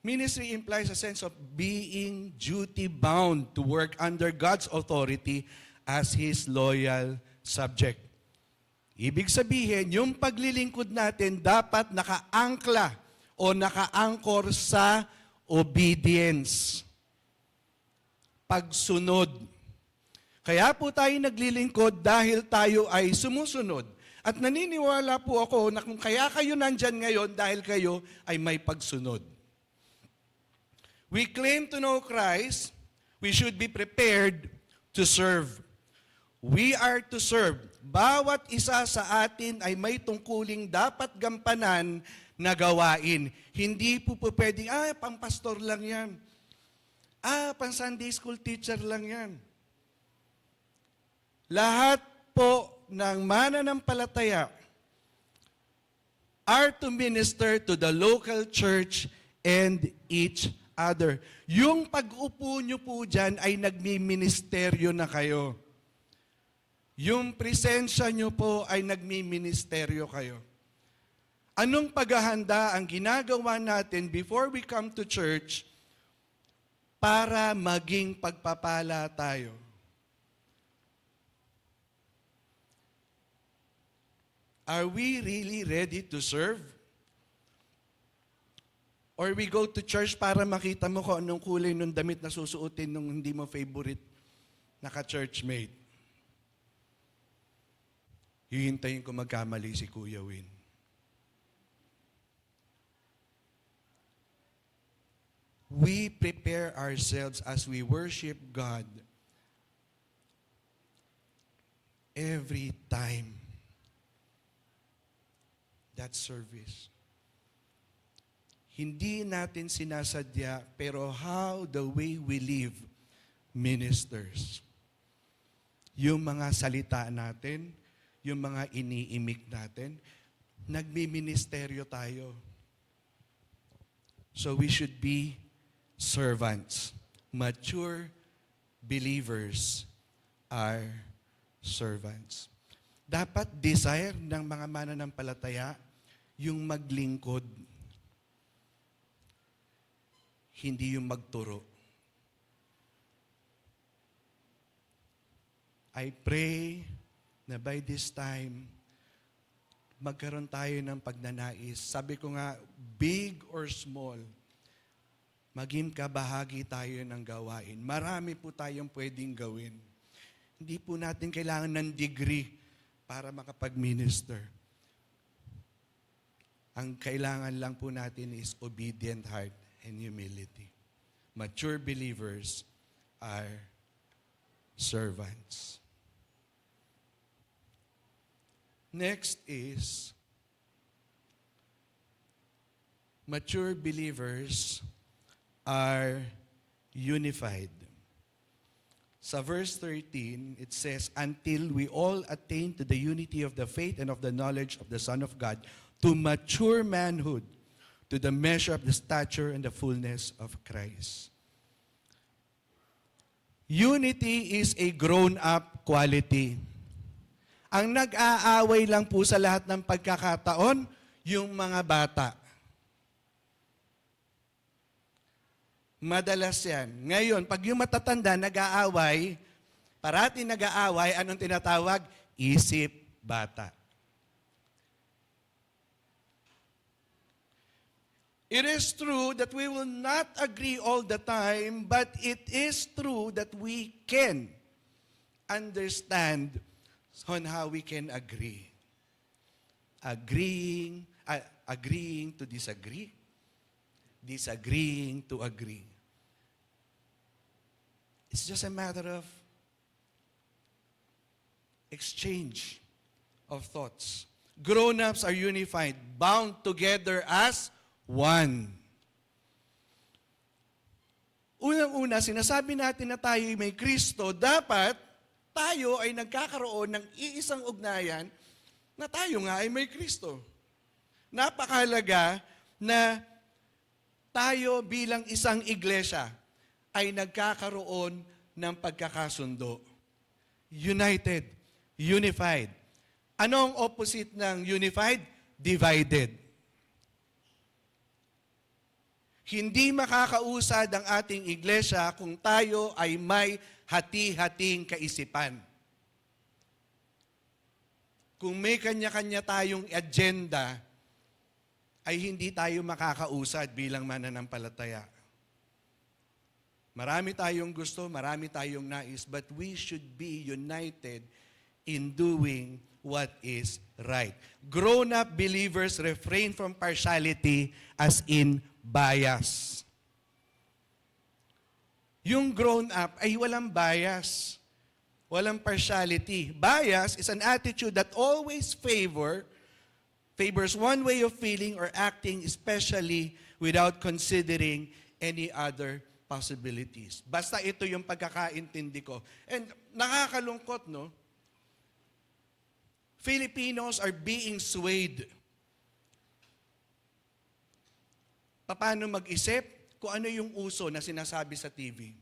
Ministry implies a sense of being duty-bound to work under God's authority as His loyal subject. Ibig sabihin, yung paglilingkod natin dapat nakaangkla o nakaangkor sa obedience. Pagsunod. Kaya po tayo naglilingkod dahil tayo ay sumusunod. At naniniwala po ako na kung kaya kayo nandyan ngayon dahil kayo ay may pagsunod. We claim to know Christ, we should be prepared to serve. We are to serve. Bawat isa sa atin ay may tungkuling dapat gampanan na gawain. Hindi po pwedeng, pang-pastor lang yan. Pang-Sunday school teacher lang yan. Lahat po ng mananampalataya are to minister to the local church and each other. Yung pag-upo nyo po dyan ay nagmi-ministeryo na kayo. Yung presensya nyo po ay nagmi-ministeryo kayo. Anong paghahanda ang ginagawa natin before we come to church para maging pagpapala tayo? Are we really ready to serve? Or we go to church para makita mo kung anong kulay ng damit na susuotin nung hindi mo favorite na ka-churchmate? Hihintayin ko magkamali si Kuya Win. We prepare ourselves as we worship God every time. That service. Hindi natin sinasadya, pero how the way we live ministers. Yung mga salita natin, yung mga iniimik natin, nagmi-ministeryo tayo. So we should be servants. Mature believers are servants. Dapat desire ng mga mananampalataya yung maglingkod, hindi yung magturo. I pray na by this time, magkaroon tayo ng pagnanais. Sabi ko nga, big or small, maging kabahagi tayo ng gawain. Marami po tayong pwedeng gawin. Hindi po natin kailangan ng degree para makapag-minister. Ang kailangan lang po natin is obedient heart and humility. Mature believers are servants. Next is, mature believers are unified. Sa verse 13, it says, until we all attain to the unity of the faith and of the knowledge of the Son of God, to mature manhood, to the measure of the stature and the fullness of Christ. Unity is a grown-up quality. Ang nag-aaway lang po sa lahat ng pagkakataon, yung mga bata. Madalas yan. Ngayon, pag yung matatanda nag-aaway, Parati nag-aaway, anong tinatawag? Isip bata. It is true that we will not agree all the time, but it is true that we can understand on how we can agree. Agreeing to disagree, disagreeing to agree. It's just a matter of exchange of thoughts. Grown-ups are unified, bound together as one. Unang-una, sinasabi natin na tayo may Kristo, dapat tayo ay nagkakaroon ng iisang ugnayan na tayo nga ay may Kristo. Napakahalaga na tayo bilang isang iglesia ay nagkakaroon ng pagkakasundo. United, unified. Anong opposite ng unified? Divided. Hindi makakausad ang ating iglesia kung tayo ay may hati-hating kaisipan. Kung may kanya-kanya tayong agenda, ay hindi tayo makakausad bilang mananampalataya. Marami tayong gusto, marami tayong nais, but we should be united in doing what is right. Grown-up believers refrain from partiality as in bias. Yung grown-up ay walang bias, walang partiality. Bias is an attitude that always favors one way of feeling or acting, especially without considering any other possibilities. Basta ito yung pagkakaintindi ko. And nakakalungkot, no? Filipinos are being swayed. Paano mag-isip kung ano yung uso na sinasabi sa TV.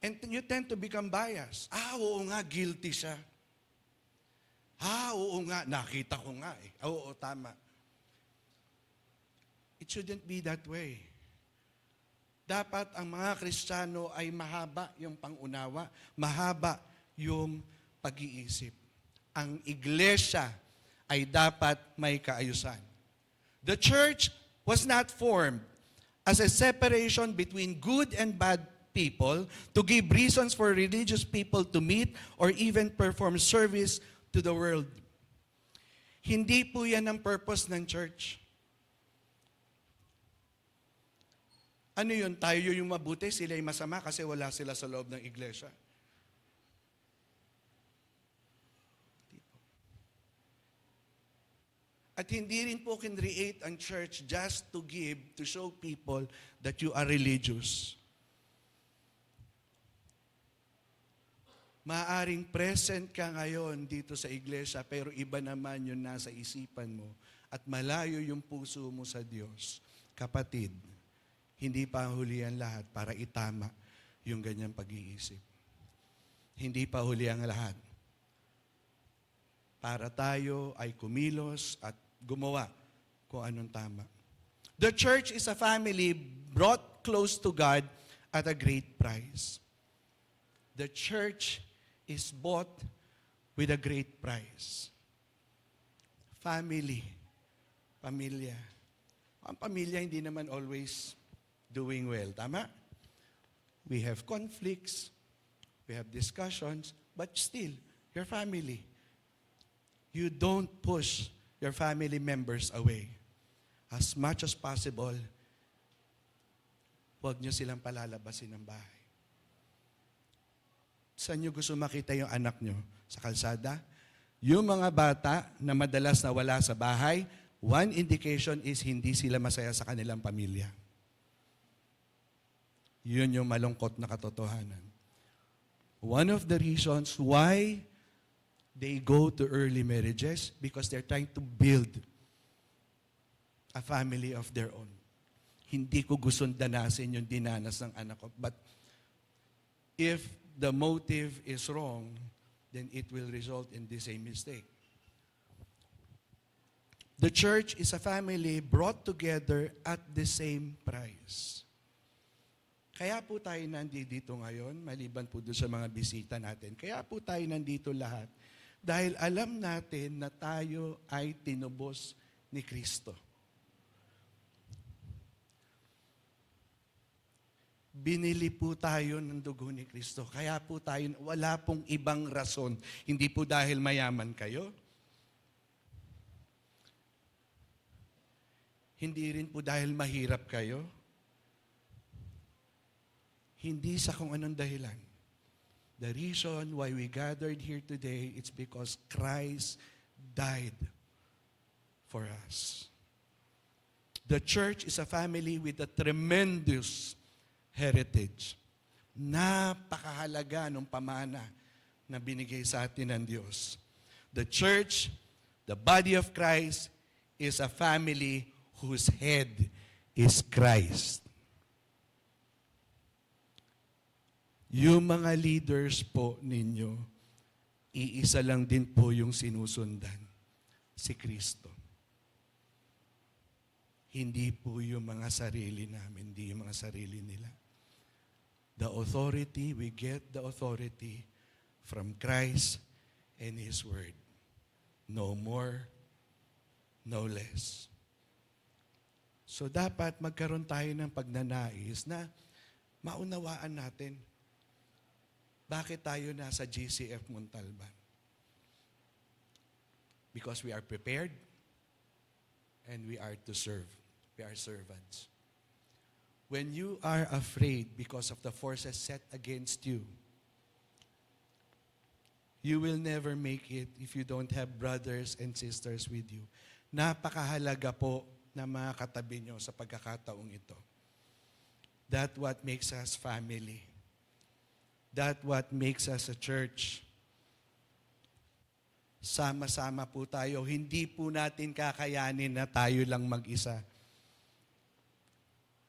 And you tend to become biased. Oo nga, guilty siya. Oo nga, nakita ko nga eh. Oo, tama. It shouldn't be that way. Dapat ang mga Kristiyano ay mahaba yung pangunawa, mahaba yung pag-iisip. Ang iglesia ay dapat may kaayusan. The church was not formed as a separation between good and bad people to give reasons for religious people to meet or even perform service to the world. Hindi po yan ang purpose ng church. Ano yun? Tayo yung mabuti, sila yung masama kasi wala sila sa loob ng iglesia. At hindi rin po kinreate ang church just to give, to show people that you are religious. Maaring present ka ngayon dito sa iglesia, pero iba naman yung nasa isipan mo at malayo yung puso mo sa Diyos. Kapatid, hindi pa huli ang lahat para itama yung ganyang pag-iisip. Hindi pa huli ang lahat para tayo ay kumilos at gumawa kung anong tama. The church is a family brought close to God at a great price. The church is bought with a great price. Family. Pamilya. Ang pamilya hindi naman always doing well. Tama? We have conflicts, we have discussions, but still, your family. You don't push your family members away. As much as possible, huwag nyo silang palalabasin ng bahay. Saan nyo gusto makita yung anak nyo? Sa kalsada? Yung mga bata na madalas na wala sa bahay, one indication is hindi sila masaya sa kanilang pamilya. Yun yung malungkot na katotohanan. One of the reasons why they go to early marriages because they're trying to build a family of their own. Hindi ko gustong danasin yung dinanas ng anak ko. But if the motive is wrong, then it will result in the same mistake. The church is a family brought together at the same price. Kaya po tayo nandito ngayon, maliban po doon sa mga bisita natin. Kaya po tayo nandito lahat. Dahil alam natin na tayo ay tinubos ni Kristo. Binili po tayo ng dugo ni Kristo. Kaya po tayo, wala pong ibang rason. Hindi po dahil mayaman kayo. Hindi rin po dahil mahirap kayo. Hindi sa kung anong dahilan. The reason why we gathered here today, it's because Christ died for us. The church is a family with a tremendous heritage. Napakahalaga ng pamana na binigay sa atin ng Diyos. The church, the body of Christ, is a family whose head is Christ. Yung mga leaders po ninyo, iisa lang din po yung sinusundan, si Kristo. Hindi po yung mga sarili namin, hindi yung mga sarili nila. The authority, we get the authority from Christ and His Word. No more, no less. So dapat magkaroon tayo ng pagnanais na maunawaan natin bakit tayo nasa GCF Montalban. Because we are prepared and we are to serve. We are servants. When you are afraid because of the forces set against you, you will never make it if you don't have brothers and sisters with you. Napakahalaga po na mga katabi nyo sa pagkakataong ito. That what makes us family. That what makes us a church. Sama-sama po tayo. Hindi po natin kakayanin na tayo lang mag-isa.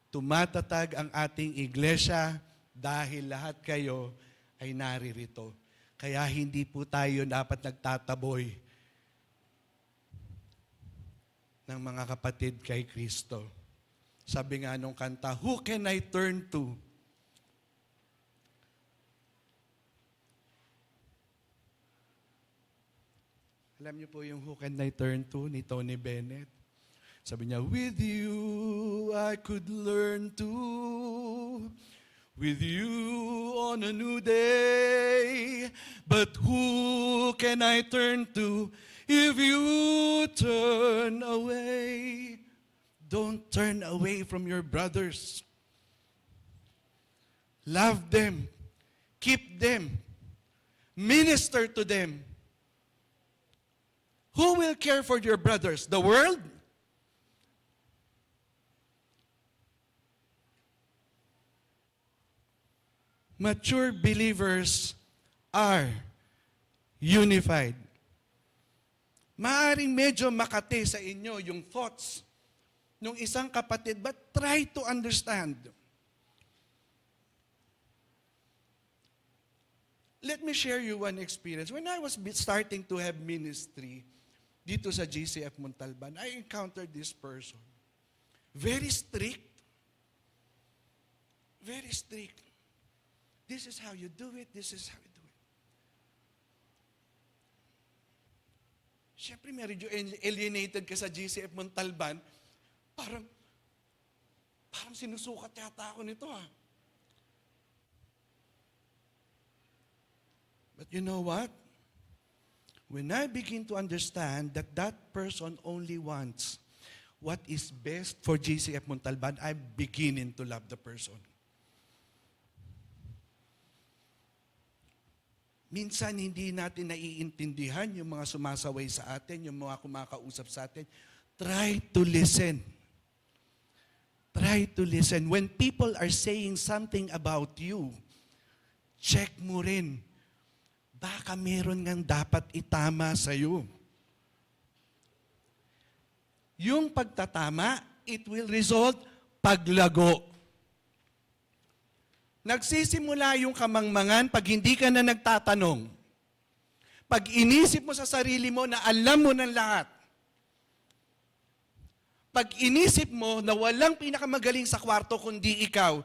Tumatatag ang ating iglesia dahil lahat kayo ay naririto. Kaya hindi po tayo dapat nagtataboy ng mga kapatid kay Kristo. Sabi nga nung kanta, who can I turn to? Alam niyo po yung Who Can I Turn To ni Tony Bennett? Sabi niya, with you I could learn to, with you on a new day, but who can I turn to if you turn away? Don't turn away from your brothers. Love them. Keep them. Minister to them. Who will care for your brothers? The world? Mature believers are unified. Maaring medyo makati sa inyo yung thoughts ng isang kapatid, but try to understand. Let me share you one experience. When I was starting to have ministry dito sa GCF Montalban, I encountered this person. Very strict. Very strict. This is how you do it. This is how you do it. Siyempre, medyo alienated ka sa GCF Montalban. Parang sinusukat yata ako nito ha. But you know what? When I begin to understand that that person only wants what is best for GCF Montalban, I'm beginning to love the person. Minsan hindi natin naiintindihan yung mga sumasaway sa atin, yung mga kumakausap sa atin. Try to listen. Try to listen. When people are saying something about you, check mo rin. Baka meron ngang dapat itama sa'yo. Yung pagtatama, it will result paglago. Nagsisimula yung kamangmangan pag hindi ka na nagtatanong. Pag inisip mo sa sarili mo na alam mo ng lahat. Pag inisip mo na walang pinakamagaling sa kwarto kundi ikaw,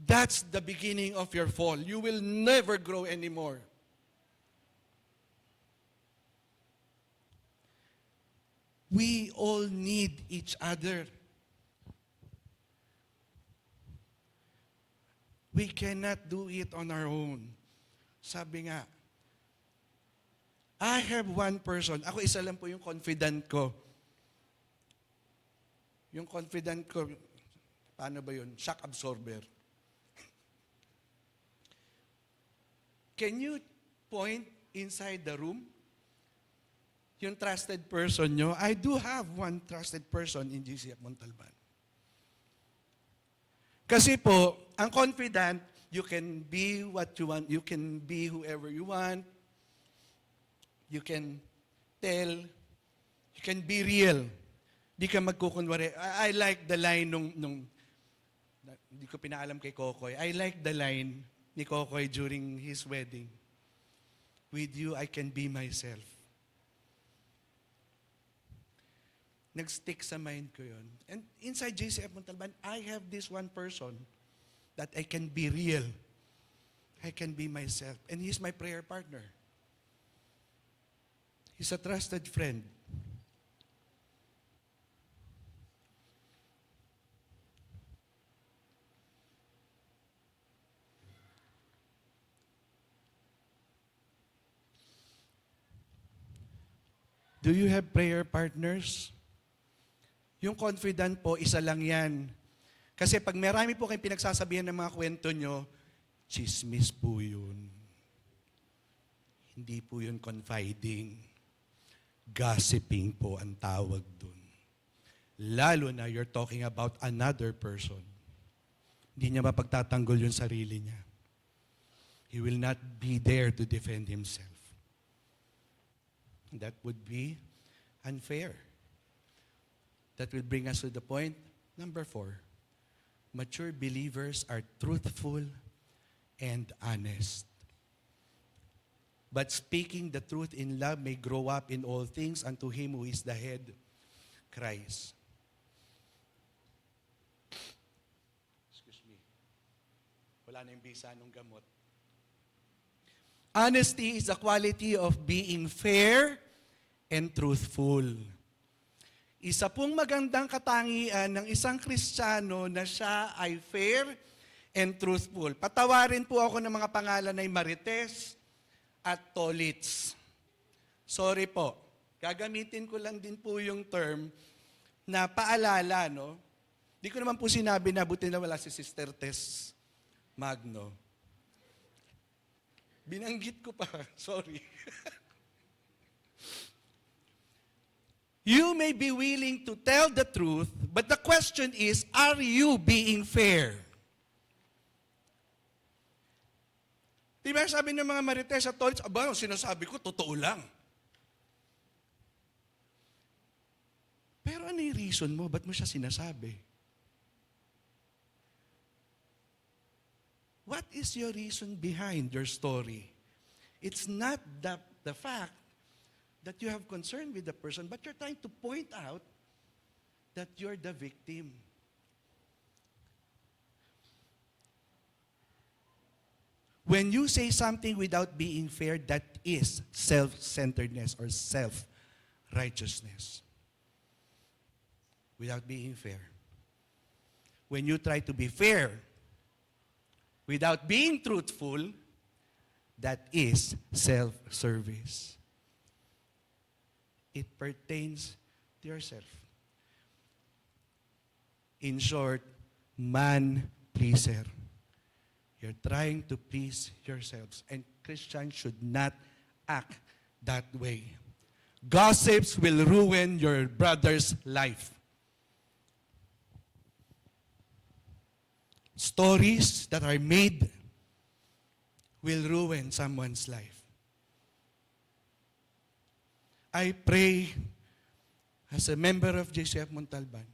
that's the beginning of your fall. You will never grow anymore. We all need each other. We cannot do it on our own. Sabi nga, I have one person. Ako isa lang po yung confidant ko. Yung confidant ko, paano ba yun? Shock absorber. Can you point inside the room? Yung trusted person nyo, I do have one trusted person in GCF Montalban. Kasi po, ang confident, you can be what you want, you can be whoever you want, you can tell, you can be real. Di ka magkukunwari. I like the line hindi ko pinaalam kay Kokoy, I like the line ni Kokoy during his wedding. With you, I can be myself. Nag-stick sa mind ko yun. And inside JCF Montalban, I have this one person that I can be real. I can be myself. And he's my prayer partner. He's a trusted friend. Do you have prayer partners? Yung confident po, isa lang yan. Kasi pag marami po kayong pinagsasabihan ng mga kwento nyo, chismis po yun. Hindi po yun confiding. Gossiping po ang tawag dun. Lalo na you're talking about another person. Hindi niya mapagtatanggol yung sarili niya. He will not be there to defend himself. That would be unfair. That will bring us to the point, number 4. Mature believers are truthful and honest. But speaking the truth in love may grow up in all things unto him who is the head, Christ. Excuse me. Wala na yung bisa nung gamot. Honesty is the quality of being fair and truthful. Isa pong magandang katangian ng isang Kristiyano na siya ay fair and truthful. Patawarin po ako ng mga pangalan na Marites at Tolits. Sorry po. Gagamitin ko lang din po yung term na paalala, no? Di ko naman po sinabi na buti na wala si Sister Tess Magno. Binanggit ko pa. Sorry. You may be willing to tell the truth, but the question is, are you being fair? Diba sabi ng mga Marites at Tolits, aba, sinasabi ko, totoo lang. Pero ano yung reason mo? Ba't mo siya sinasabi? What is your reason behind your story? It's not the fact that you have concern with the person, but you're trying to point out that you're the victim. When you say something without being fair, that is self-centeredness or self-righteousness. Without being fair. When you try to be fair without being truthful, that is self-service. It pertains to yourself. In short, man-pleaser. You're trying to please yourselves. And Christians should not act that way. Gossips will ruin your brother's life. Stories that are made will ruin someone's life. I pray, as a member of JCF Montalban,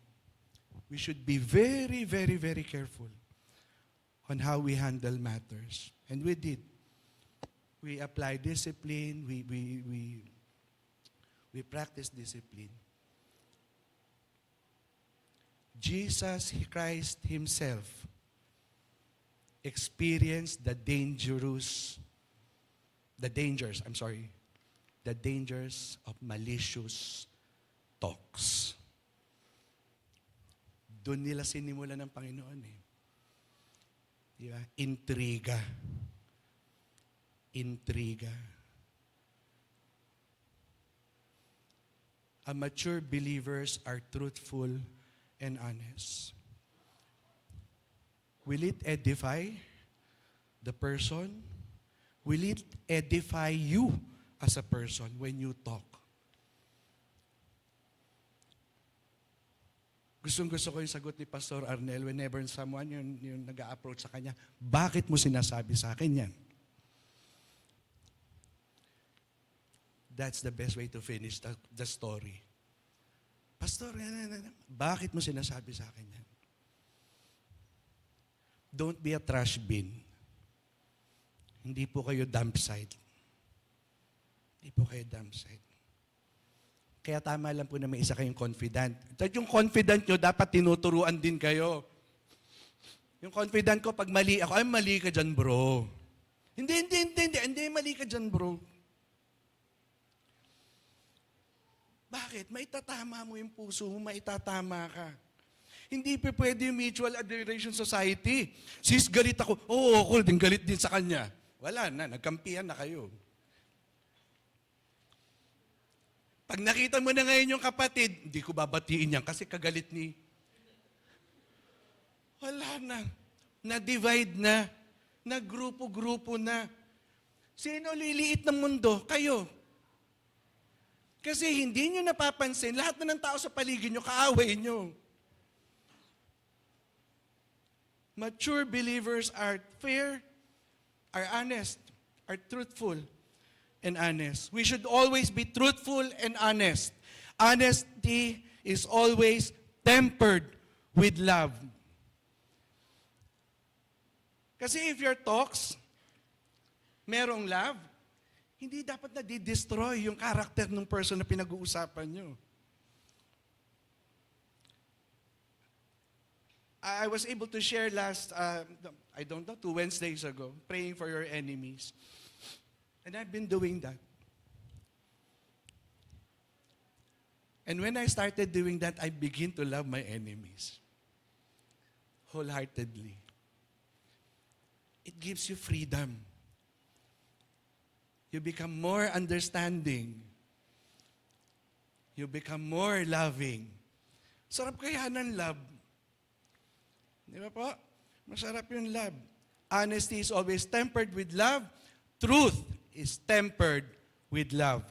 we should be very, very, very careful on how we handle matters. And we did. We apply discipline, we practice discipline. Jesus Christ Himself experience the dangers of malicious talks. Doon nila sinimulan ng Panginoon eh. Di ba? Intriga. Mature believers are truthful and honest. Will it edify the person? Will it edify you as a person when you talk? Gustong-gusto ko yung sagot ni Pastor Arnel whenever someone yung nag-a-approach sa kanya, bakit mo sinasabi sa akin yan? That's the best way to finish the story. Pastor, bakit mo sinasabi sa akin yan? Don't be a trash bin. Hindi po kayo dump site. Kaya tama lang po na may isa kayong confidant. At yung confidant nyo, dapat tinuturuan din kayo. Yung confidant ko, pag mali ako, ay mali ka dyan, bro. Hindi, mali ka dyan, bro. Bakit? Maitatama mo yung puso mo, maitatama ka. Hindi pa pwede yung mutual admiration society. Sis, galit ako. Oo, ako din, galit din sa kanya. Wala na, nagkampihan na kayo. Pag nakita mo na ngayon yung kapatid, hindi ko babatiin yan kasi kagalit ni... Wala na. Na-divide na. Nagrupo-grupo na. Sino liliit ng mundo? Kayo. Kasi hindi nyo napapansin, lahat na ng tao sa paligid nyo, kaaway nyo. Mature believers are fair, are honest, are truthful, and honest. We should always be truthful and honest. Honesty is always tempered with love. Kasi if your talks, merong love, hindi dapat na di-destroy yung character ng person na pinag-uusapan nyo. I was able to share last, 2 Wednesdays ago, praying for your enemies. And I've been doing that. And when I started doing that, I begin to love my enemies. Wholeheartedly. It gives you freedom. You become more understanding. You become more loving. Sarap kaya ng love. Di ba po? Masarap yung love. Honesty is always tempered with love. Truth is tempered with love.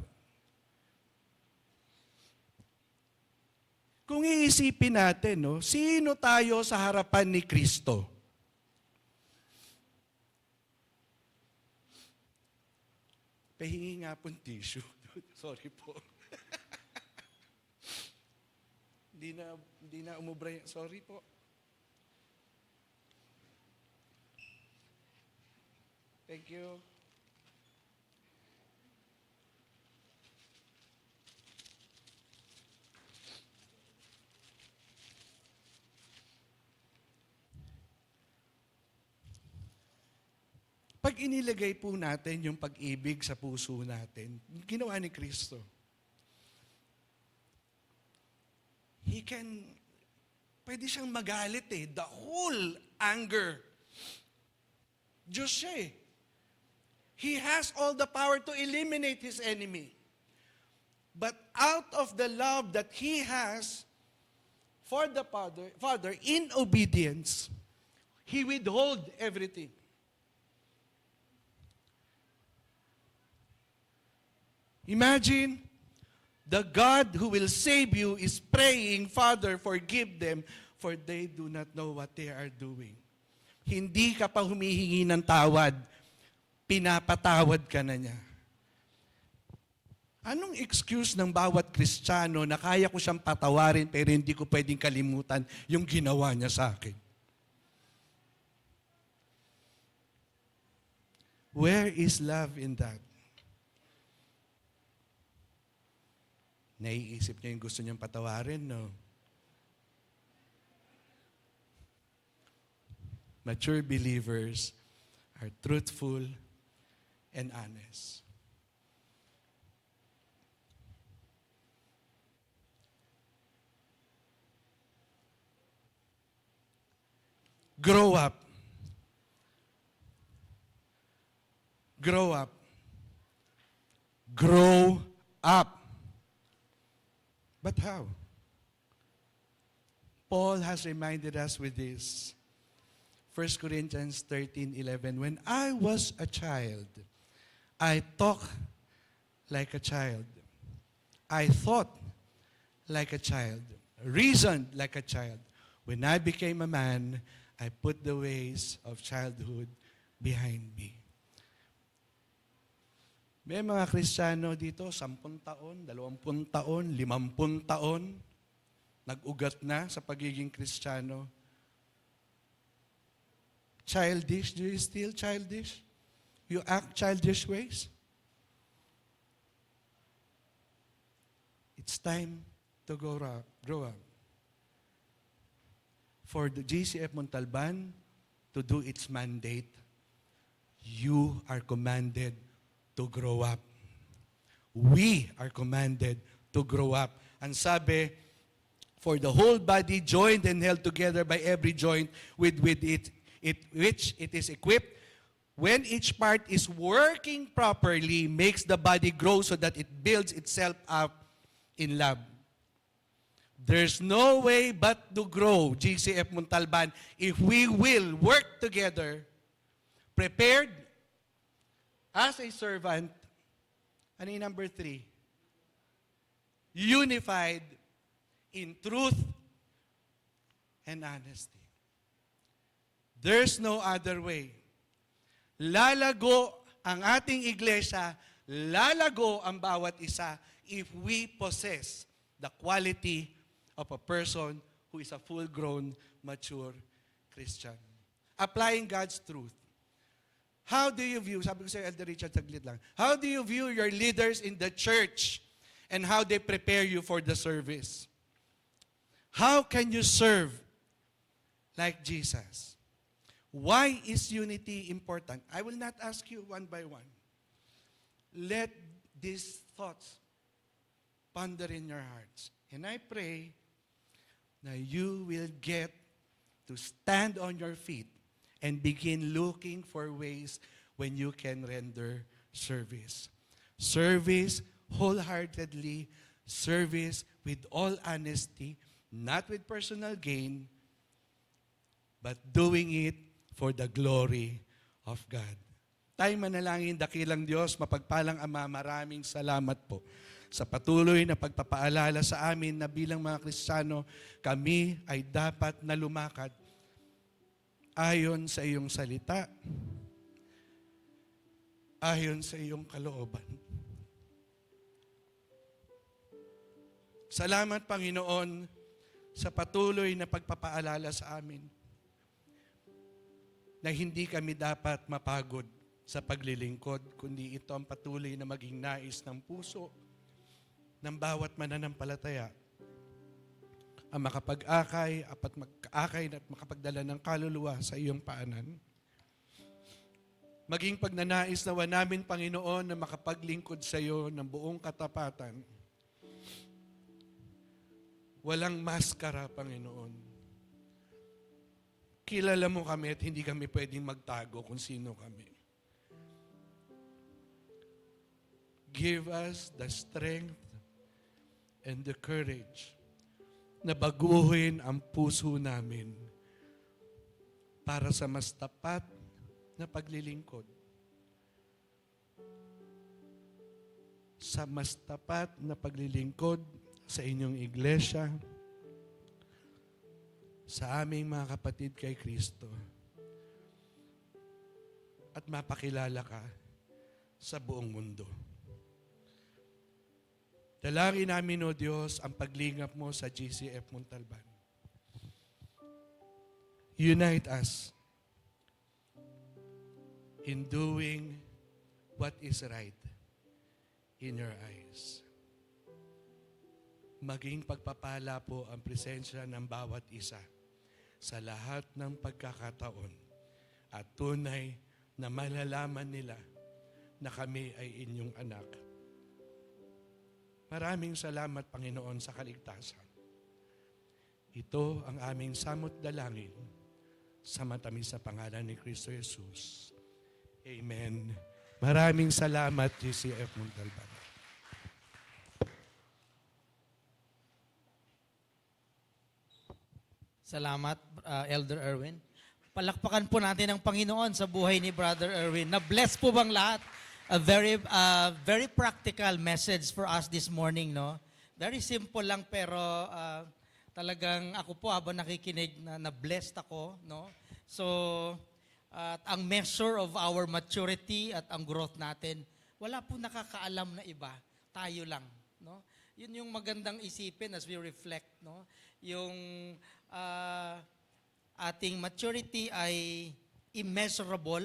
Kung iisipin natin, no, sino tayo sa harapan ni Kristo? Pahingi nga pong tissue. Sorry po. Hindi na umubra. Sorry po. Thank you. Pag inilagay po natin yung pag-ibig sa puso natin, ginawa ni Kristo. Pwede siyang magalit eh. The whole anger. Diyos siya eh. He has all the power to eliminate his enemy. But out of the love that he has for the Father in obedience, he withhold everything. Imagine, the God who will save you is praying, Father, forgive them, for they do not know what they are doing. Hindi ka pa humihingi ng tawad, pinapatawad ka na niya. Anong excuse ng bawat Kristiyano na kaya ko siyang patawarin pero hindi ko pwedeng kalimutan yung ginawa niya sa akin? Where is love in that? Naiisip niya yung gusto niyang patawarin, no? mature believers are truthful and honest. Grow up. Grow up. Grow up. But how? Paul has reminded us with this. 1 Corinthians 13:11. When I was a child, I talked like a child. I thought like a child. Reasoned like a child. When I became a man, I put the ways of childhood behind me. May mga Kristiyano dito, 10 taon, 20 taon, 50 taon, nag-ugat na sa pagiging Kristiyano. Childish, do you still childish? You act childish ways? It's time to grow up. For the GCF Montalban to do its mandate, you are commanded to grow up. We are commanded to grow up. Ang sabi, for the whole body joined and held together by every joint with which it is equipped, when each part is working properly, makes the body grow so that it builds itself up in love. There's no way but to grow, GCF Montalban, if we will work together, prepared as a servant, ano yung number 3? Unified in truth and honesty. There's no other way. Lalago ang ating iglesia, lalago ang bawat isa if we possess the quality of a person who is a full-grown, mature Christian. Applying God's truth. How do you view, sabi ko sa Elder Richard, saglit lang, how do you view your leaders in the church and how they prepare you for the service? How can you serve like Jesus? Why is unity important? I will not ask you one by one. Let these thoughts ponder in your hearts. And I pray that you will get to stand on your feet and begin looking for ways when you can render service. Service wholeheartedly, service with all honesty, not with personal gain, but doing it for the glory of God. Tayo manalangin, dakilang Diyos, mapagpalang Ama, maraming salamat po sa patuloy na pagpapaalala sa amin na bilang mga Kristiyano, kami ay dapat na lumakad ayon sa iyong salita, ayon sa iyong kalooban. Salamat, Panginoon, sa patuloy na pagpapaalala sa amin na hindi kami dapat mapagod sa paglilingkod, kundi ito ang patuloy na maging nais ng puso ng bawat mananampalataya ang makapag-akay at makapagdala ng kaluluwa sa iyong paanan. Maging pagnanais nawa namin, Panginoon, na makapaglingkod sa iyo ng buong katapatan. Walang maskara, Panginoon. Kilala mo kami at hindi kami pwedeng magtago kung sino kami. Give us the strength and the courage na baguhin ang puso namin para sa mas tapat na paglilingkod. Sa mas tapat na paglilingkod sa inyong iglesia, sa aming mga kapatid kay Kristo, at mapakilala ka sa buong mundo. Dalangin namin, O Diyos, ang paglingap mo sa GCF Montalban. Unite us in doing what is right in your eyes. Maging pagpapala po ang presensya ng bawat isa sa lahat ng pagkakataon at tunay na malalaman nila na kami ay inyong anak. Maraming salamat, Panginoon, sa kaligtasan. Ito ang aming samot dalangin sa matamis sa pangalan ni Kristo Jesus. Amen. Maraming salamat, GCF Montalban. Salamat, Elder Erwin. Palakpakan po natin ang Panginoon sa buhay ni Brother Erwin. Na-bless po bang lahat? A very practical message for us this morning, no? Very simple lang pero talagang ako po habang nakikinig na-blessed ako, no? So, at ang measure of our maturity at ang growth natin, wala po nakakaalam na iba, tayo lang, no? Yun yung magandang isipin as we reflect, no? Yung ating maturity ay immeasurable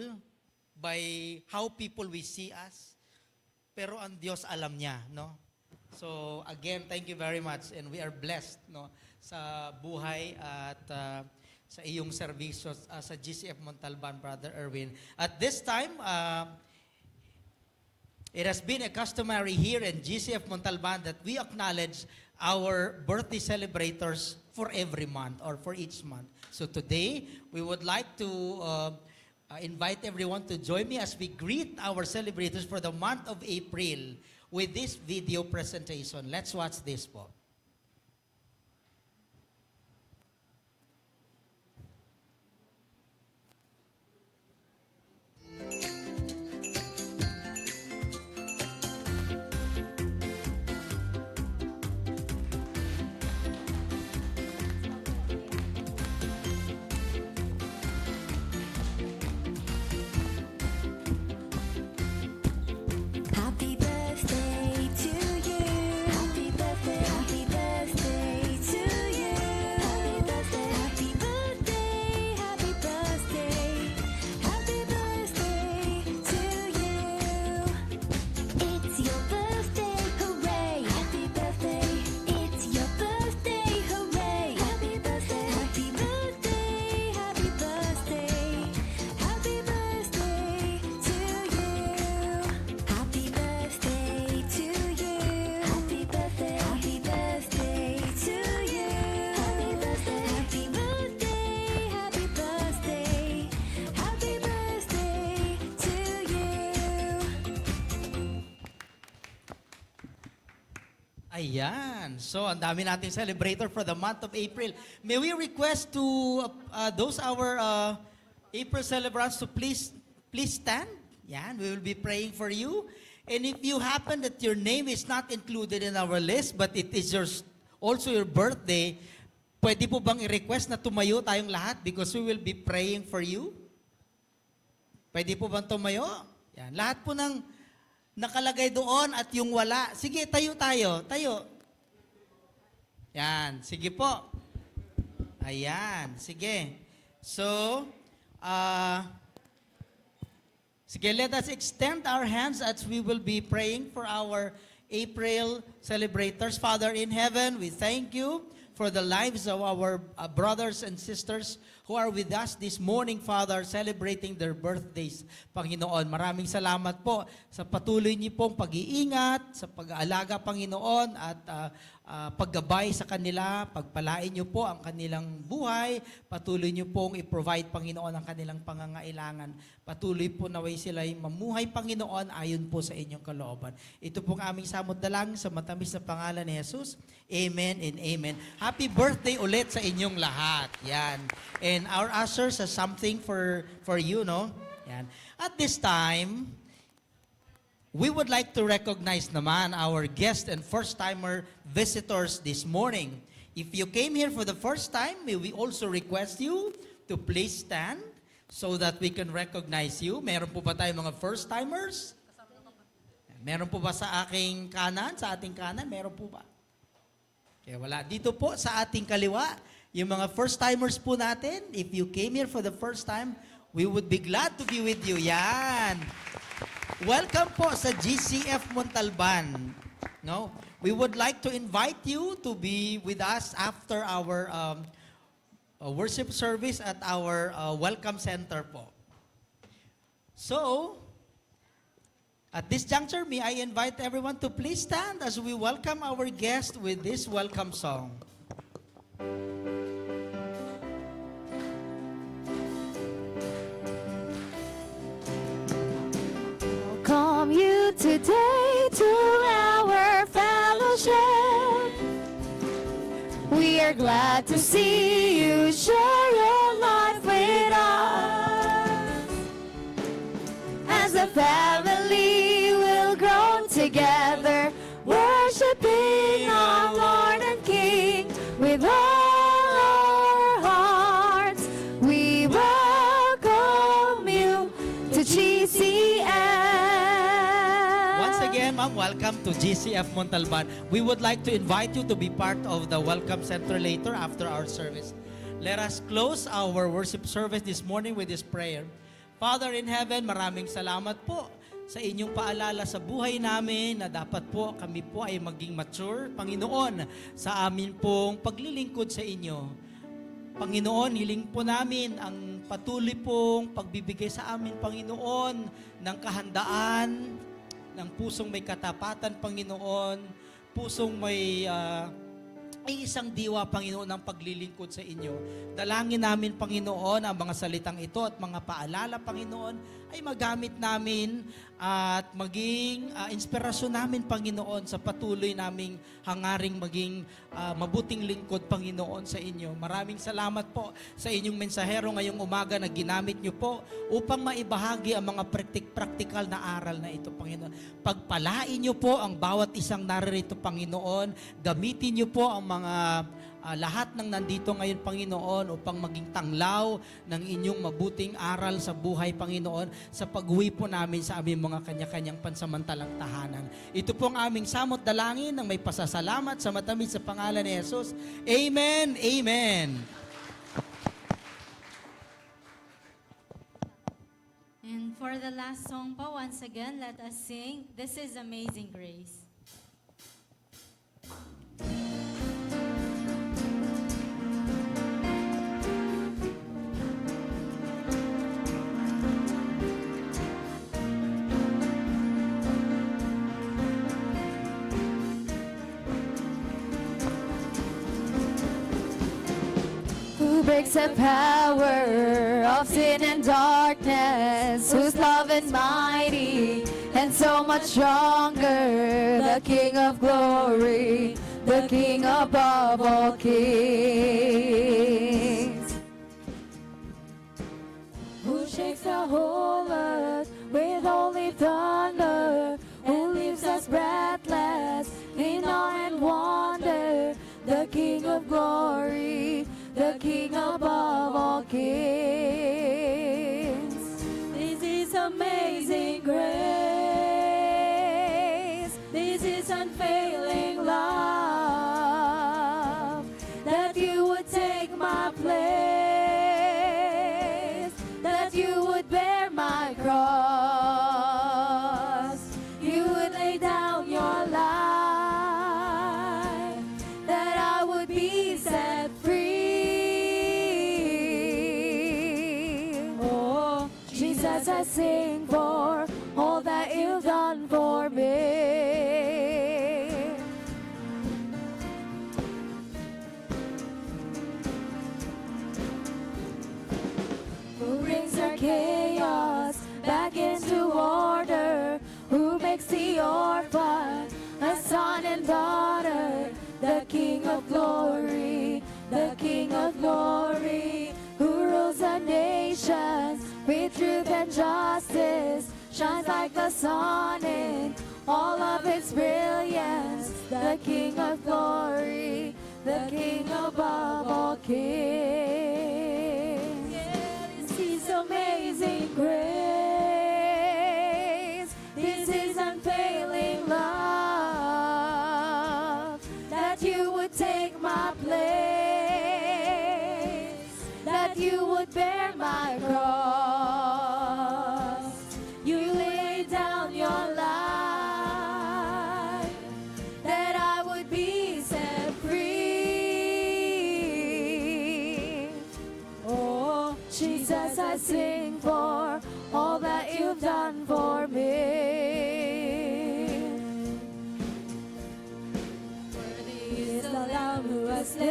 by how people will see us. Pero ang Diyos alam niya, no? So again, thank you very much and we are blessed, no, sa buhay at sa iyong serbisyo sa GCF Montalban, Brother Erwin. At this time, it has been a customary here in GCF Montalban that we acknowledge our birthday celebrators for every month or for each month. So today, we would like to invite everyone to join me as we greet our celebrators for the month of April with this video presentation. Let's watch this po. Happy birthday to you. Happy birthday. Happy birthday to you. Happy birthday. Happy birthday. Happy birthday. Happy birthday to you. It's your birthday, hooray! Happy birthday. It's your birthday, hooray! Happy birthday. Happy birthday. Happy birthday. Happy birthday to you. Happy birthday to you. Happy birthday. Happy birthday to you. Happy birthday. Happy birthday. Happy birthday. Happy birthday to you. Ayan. So, ang dami nating celebrator for the month of April. May we request to those our April celebrants to please stand? Yan, we will be praying for you. And if you happen that your name is not included in our list, but it is also your birthday, pwede po bang i-request na tumayo tayong lahat because we will be praying for you? Pwede po bang tumayo? Yan, lahat po ng nakalagay doon at yung wala. Sige, tayo tayo. Tayo. Yan, sige po. Ayan, sige. So, sige, let us extend our hands as we will be praying for our April celebrators. Father in heaven, we thank you for the lives of our brothers and sisters who are with us this morning, Father, celebrating their birthdays, Panginoon. Maraming salamat po sa patuloy niyo pong pag-iingat, sa pag-aalaga, Panginoon, at paggabay sa kanila. Pagpalain niyo po ang kanilang buhay. Patuloy niyo pong i-provide, Panginoon, ang kanilang pangangailangan. Patuloy po naway sila ay mamuhay, Panginoon, ayon po sa inyong kalooban. Ito pong aming samot dalangin sa matamis na pangalan ni Jesus. Amen and amen. Happy birthday ulit sa inyong lahat. Yan. And our ushers has something for you, no? Yan. At this time, we would like to recognize naman our guest and first-timer visitors this morning. If you came here for the first time, may we also request you to please stand so that we can recognize you. Meron po ba tayong mga first-timers? Meron po ba sa aking kanan? Sa ating kanan? Meron po ba? Okay, wala. Dito po sa ating kaliwa, yung mga first-timers po natin, if you came here for the first time, we would be glad to be with you. Yan. Welcome po sa GCF Montalban. No? We would like to invite you to be with us after our worship service at our welcome center po. So, at this juncture, may I invite everyone to please stand as we welcome our guest with this welcome song. Welcome you today to our fellowship. We are glad to see you share your life with us. As a family, we'll grow together, worshiping our Lord and King with all our hearts. We welcome you to GCF. Once again, ma'am, welcome to GCF Montalban. We would like to invite you to be part of the Welcome Center later after our service. Let us close our worship service this morning with this prayer. Father in heaven, maraming salamat po sa inyong paalala sa buhay namin na dapat po kami po ay maging mature, Panginoon, sa amin pong paglilingkod sa inyo. Panginoon, hiling po namin ang patuloy pong pagbibigay sa amin, Panginoon, ng kahandaan, ng pusong may katapatan, Panginoon, pusong may isang diwa, Panginoon, ng paglilingkod sa inyo. Dalangin namin, Panginoon, ang mga salitang ito at mga paalala, Panginoon, ay magamit namin at maging inspirasyon namin, Panginoon, sa patuloy naming hangaring maging mabuting lingkod, Panginoon, sa inyo. Maraming salamat po sa inyong mensahero ngayong umaga na ginamit niyo po upang maibahagi ang mga praktikal na aral na ito, Panginoon. Pagpalain niyo po ang bawat isang naririto, Panginoon. Gamitin niyo po ang mga lahat ng nandito ngayon, Panginoon, upang maging tanglaw ng inyong mabuting aral sa buhay, Panginoon, sa pag-uwi po namin sa aming mga kanya-kanyang pansamantalang tahanan. Ito po ang aming samot dalangin ng may pasasalamat sa matamis sa pangalan ni Jesus. Amen, amen. And for the last song po, once again, let us sing, This is Amazing Grace. Who breaks the power of sin and darkness, who's love and mighty and so much stronger, the King of glory, the King above all kings. Who shakes the whole earth with holy thunder, who leaves us breathless in awe and wonder, the King of glory, the King above all kings. This is amazing grace. This is unfailing love, that you would take my place, that you would bear my cross, you would lay down your life, that I would be set free. Oh, Jesus, I sing for all that you've done for me. Who brings our chaos back into order? Who makes the orphan a son and daughter? The King of glory, the King of glory, who rules the nations with truth and justice, shines like the sun in all of its brilliance. The King of glory, the King above all kings. This is amazing grace. This is unfailing love, that you would take my place, that you would bear my cross, you lay down your life, that I would be set free. Oh, Jesus, I sing for all that you've done for me. Worthy is the Lamb who was slain.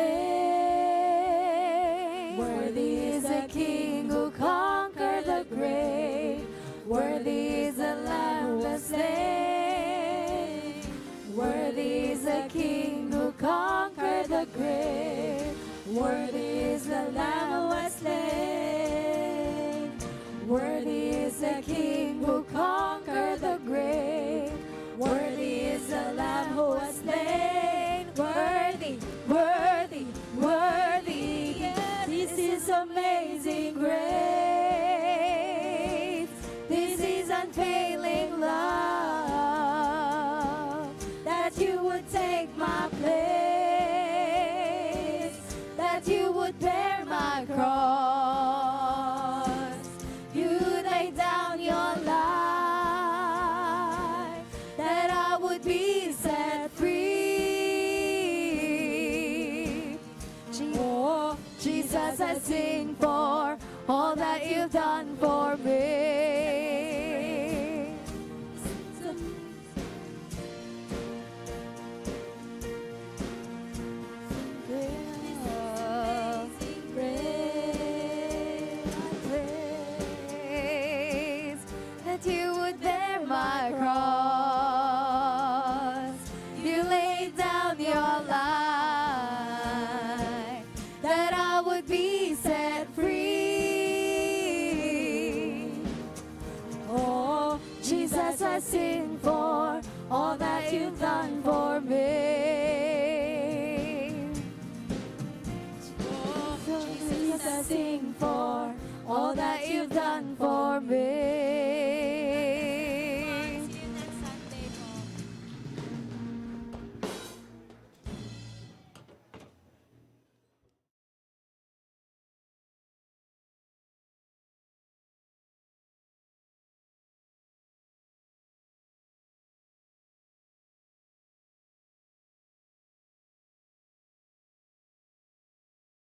Worthy is the King who conquered the grave. Worthy is the Lamb who was slain. Worthy is the King who conquered the grave. Worthy is the Lamb who was slain. Worthy is the King who conquered the grave. Worthy is the Lamb who was slain. Worthy, worthy, worthy. This is amazing grace. This is unfailing love. That you would take my place. That you would bear my cross. You laid down your life. That I would be set free. Oh, Jesus, I sing for all that you've done for me. Praise that you would bear my cross. You laid down your life that I would be set free. Oh, Jesus, I sing for all that you've done for me. Oh, Jesus, I sing for all that you've done for me.